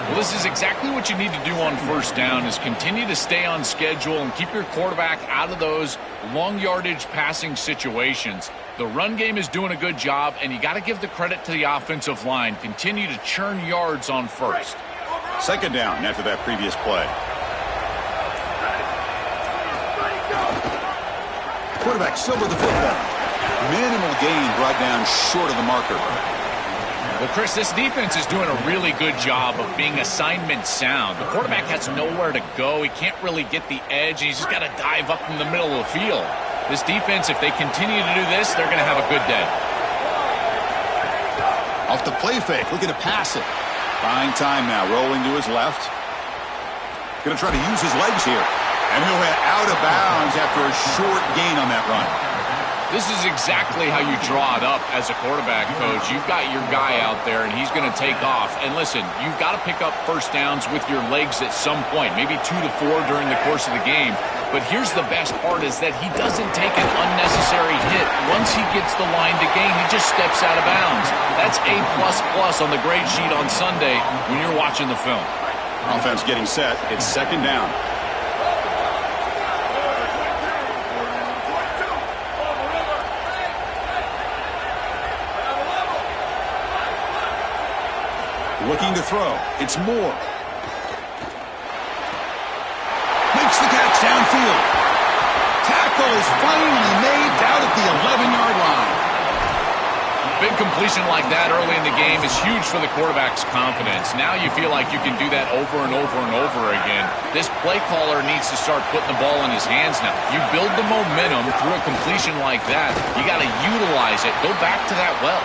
Well, this is exactly what you need to do on first down, is continue to stay on schedule and keep your quarterback out of those long yardage passing situations. The run game is doing a good job, and you got to give the credit to the offensive line. Continue to churn yards on first. 2nd down after that previous play. Quarterback still with the football. Minimal gain brought down short of the marker. Well, Chris, this defense is doing a really good job of being assignment sound. The quarterback has nowhere to go. He can't really get the edge. He's just got to dive up in the middle of the field. This defense, if they continue to do this, they're going to have a good day. Off the play fake, looking to pass it. Buying time now, rolling to his left. Going to try to use his legs here. And he'll head out of bounds after a short gain on that run. This is exactly how you draw it up as a quarterback, coach. You've got your guy out there, and he's going to take off. And listen, you've got to pick up first downs with your legs at some point, maybe 2 to 4 during the course of the game. But here's the best part is that he doesn't take an unnecessary hit. Once he gets the line to gain, he just steps out of bounds. That's A++ on the grade sheet on Sunday when you're watching the film. Offense getting set. It's second down. Looking to throw. It's Moore. Makes the catch downfield. Tackle is finally made down at the 11-yard line. Big completion like that early in the game is huge for the quarterback's confidence. Now you feel like you can do that over and over and over again. This play caller needs to start putting the ball in his hands now. You build the momentum through a completion like that. You got to utilize it. Go back to that well.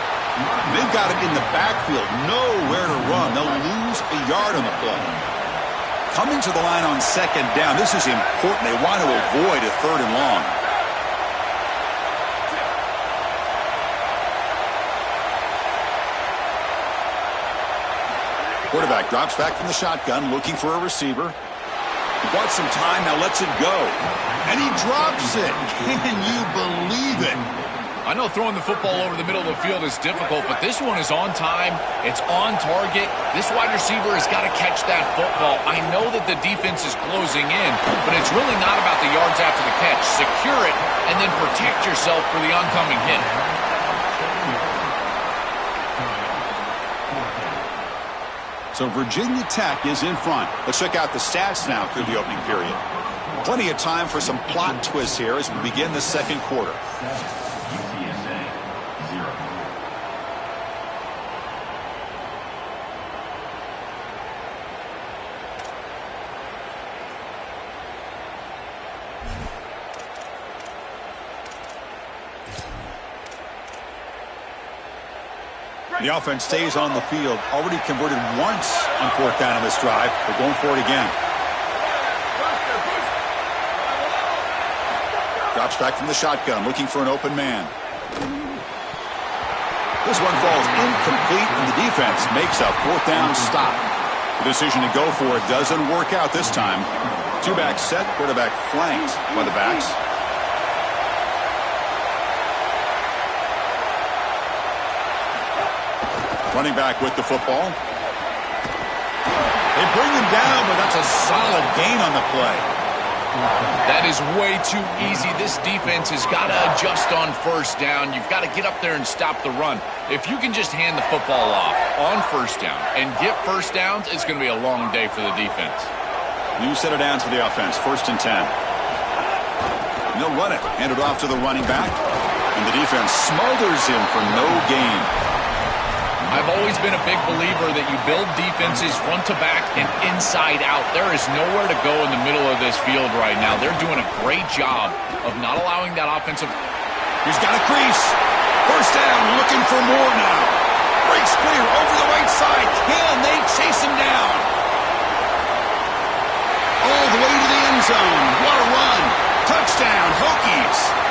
They've got it in the backfield, nowhere to run. They'll lose a yard on the play. Coming to the line on second down, this is important. They want to avoid a 3rd and long. Quarterback drops back from the shotgun, looking for a receiver. He bought some time, now lets it go. And he drops it. Can you believe it? I know throwing the football over the middle of the field is difficult, but this one is on time. It's on target. This wide receiver has got to catch that football. I know that the defense is closing in, but it's really not about the yards after the catch. Secure it and then protect yourself for the oncoming hit. So Virginia Tech is in front. Let's check out the stats now through the opening period. Plenty of time for some plot twists here as we begin the second quarter. UTSA 0. The offense stays on the field. Already converted once on 4th down on this drive. They're going for it again. Drops back from the shotgun, looking for an open man. This one falls incomplete, and the defense makes a 4th down stop. The decision to go for it doesn't work out this time. 2-back set, quarterback flanked by the backs. Running back with the football. They bring him down, but that's a solid gain on the play. That is way too easy. This defense has got to adjust on 1st down. You've got to get up there and stop the run. If you can just hand the football off on 1st down and get 1st downs, it's going to be a long day for the defense. New set of downs for the offense, 1st and 10. And they'll run it. Hand it off to the running back. And the defense smothers him for no gain. I've always been a big believer that you build defenses front to back and inside out. There is nowhere to go in the middle of this field right now. They're doing a great job of not allowing that offensive. He's got a crease. 1st down, looking for more now. Breaks clear over the right side. Can they chase him down? All the way to the end zone. What a run. Touchdown, Hokies.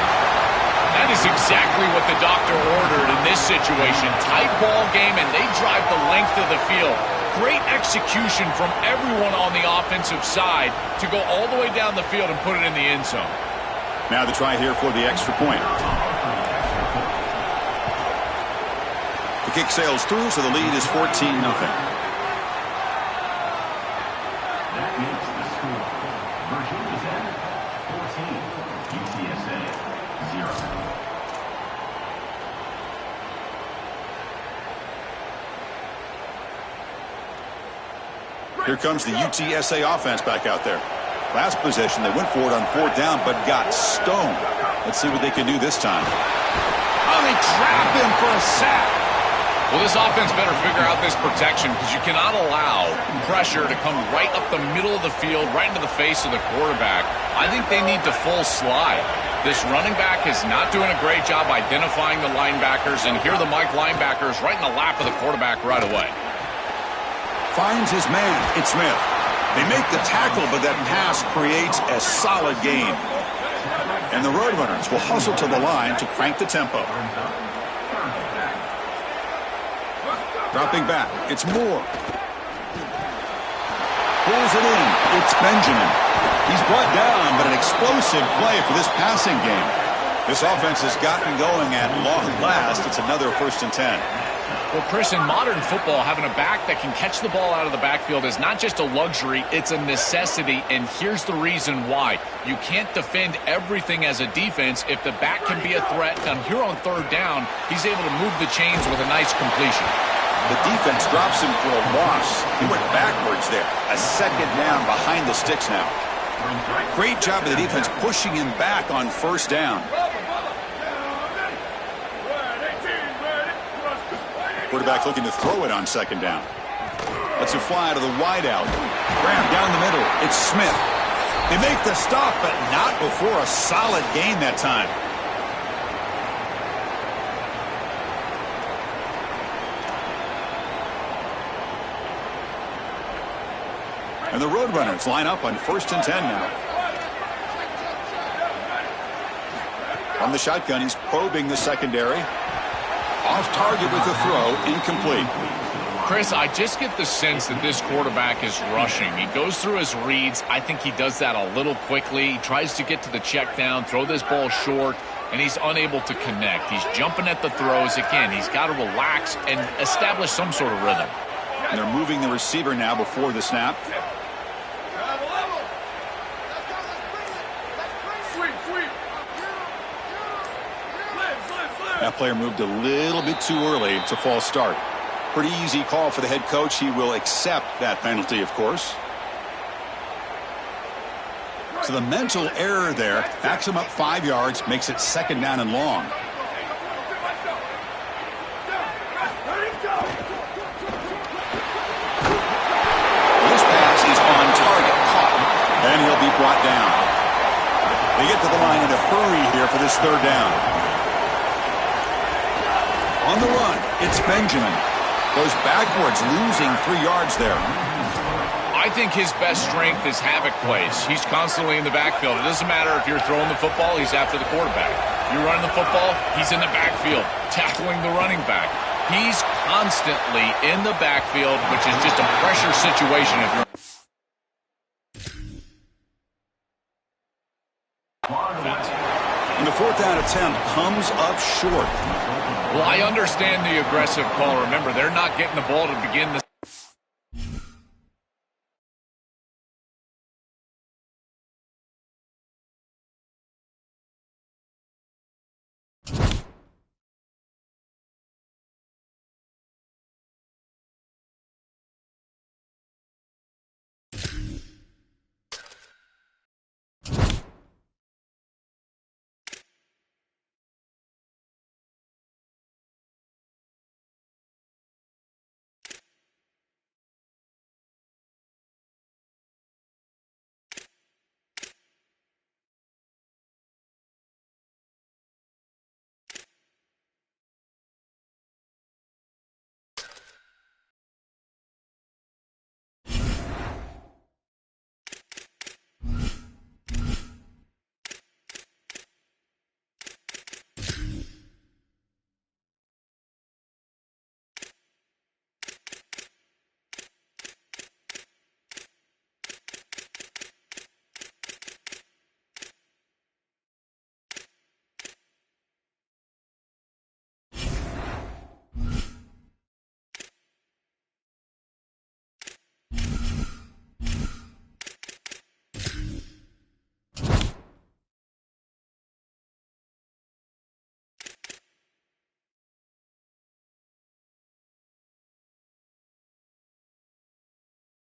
That is exactly what the doctor ordered in this situation. Tight ball game, and they drive the length of the field. Great execution from everyone on the offensive side to go all the way down the field and put it in the end zone. Now the try here for the extra point. The kick sails through, so the lead is 14-0. That makes the score. Virginia Tech 14. UTSA 0. Here comes the UTSA offense back out there. Last possession, they went for it on 4th down, but got stoned. Let's see what they can do this time. Oh, they trap him for a sack. Well, this offense better figure out this protection because you cannot allow pressure to come right up the middle of the field, right into the face of the quarterback. I think they need to full slide. This running back is not doing a great job identifying the linebackers, and here the Mike linebackers right in the lap of the quarterback right away. Finds his man. It's Smith. They make the tackle, but that pass creates a solid gain. And the Roadrunners will hustle to the line to crank the tempo. Dropping back, it's Moore. Pulls it in, it's Benjamin. He's brought down, but an explosive play for this passing game. This offense has gotten going at long last. It's another 1st and 10. Well, Chris, in modern football, having a back that can catch the ball out of the backfield is not just a luxury, it's a necessity, and here's the reason why. You can't defend everything as a defense if the back can be a threat, and here on 3rd down, he's able to move the chains with a nice completion. The defense drops him for a loss. He went backwards there. A 2nd down behind the sticks now. Great job of the defense pushing him back on 1st down. Quarterback looking to throw it on 2nd down. Lets it fly to the wideout. Graham down the middle. It's Smith. They make the stop, but not before a solid gain that time. And the Roadrunners line up on 1st and 10 now. From the shotgun, he's probing the secondary. Off target with the throw, incomplete. Chris, I just get the sense that this quarterback is rushing. He goes through his reads. I think he does that a little quickly. He tries to get to the check down, throw this ball short, and he's unable to connect. He's jumping at the throws. Again, he's got to relax and establish some sort of rhythm. And they're moving the receiver now before the snap. That player moved a little bit too early. It's a false start. Pretty easy call for the head coach. He will accept that penalty, of course. So the mental error there backs him up 5 yards, makes it 2nd down and long. This pass is on target, caught, and he'll be brought down. They get to the line in a hurry here for this 3rd down. On the run, it's Benjamin. Goes backwards, losing 3 yards there. I think his best strength is havoc plays. He's constantly in the backfield. It doesn't matter if you're throwing the football, he's after the quarterback. You're running the football, he's in the backfield, tackling the running back. He's constantly in the backfield, which is just a pressure situation if you're and the 4th down attempt comes up short. Well, I understand the aggressive call. Remember, they're not getting the ball to begin the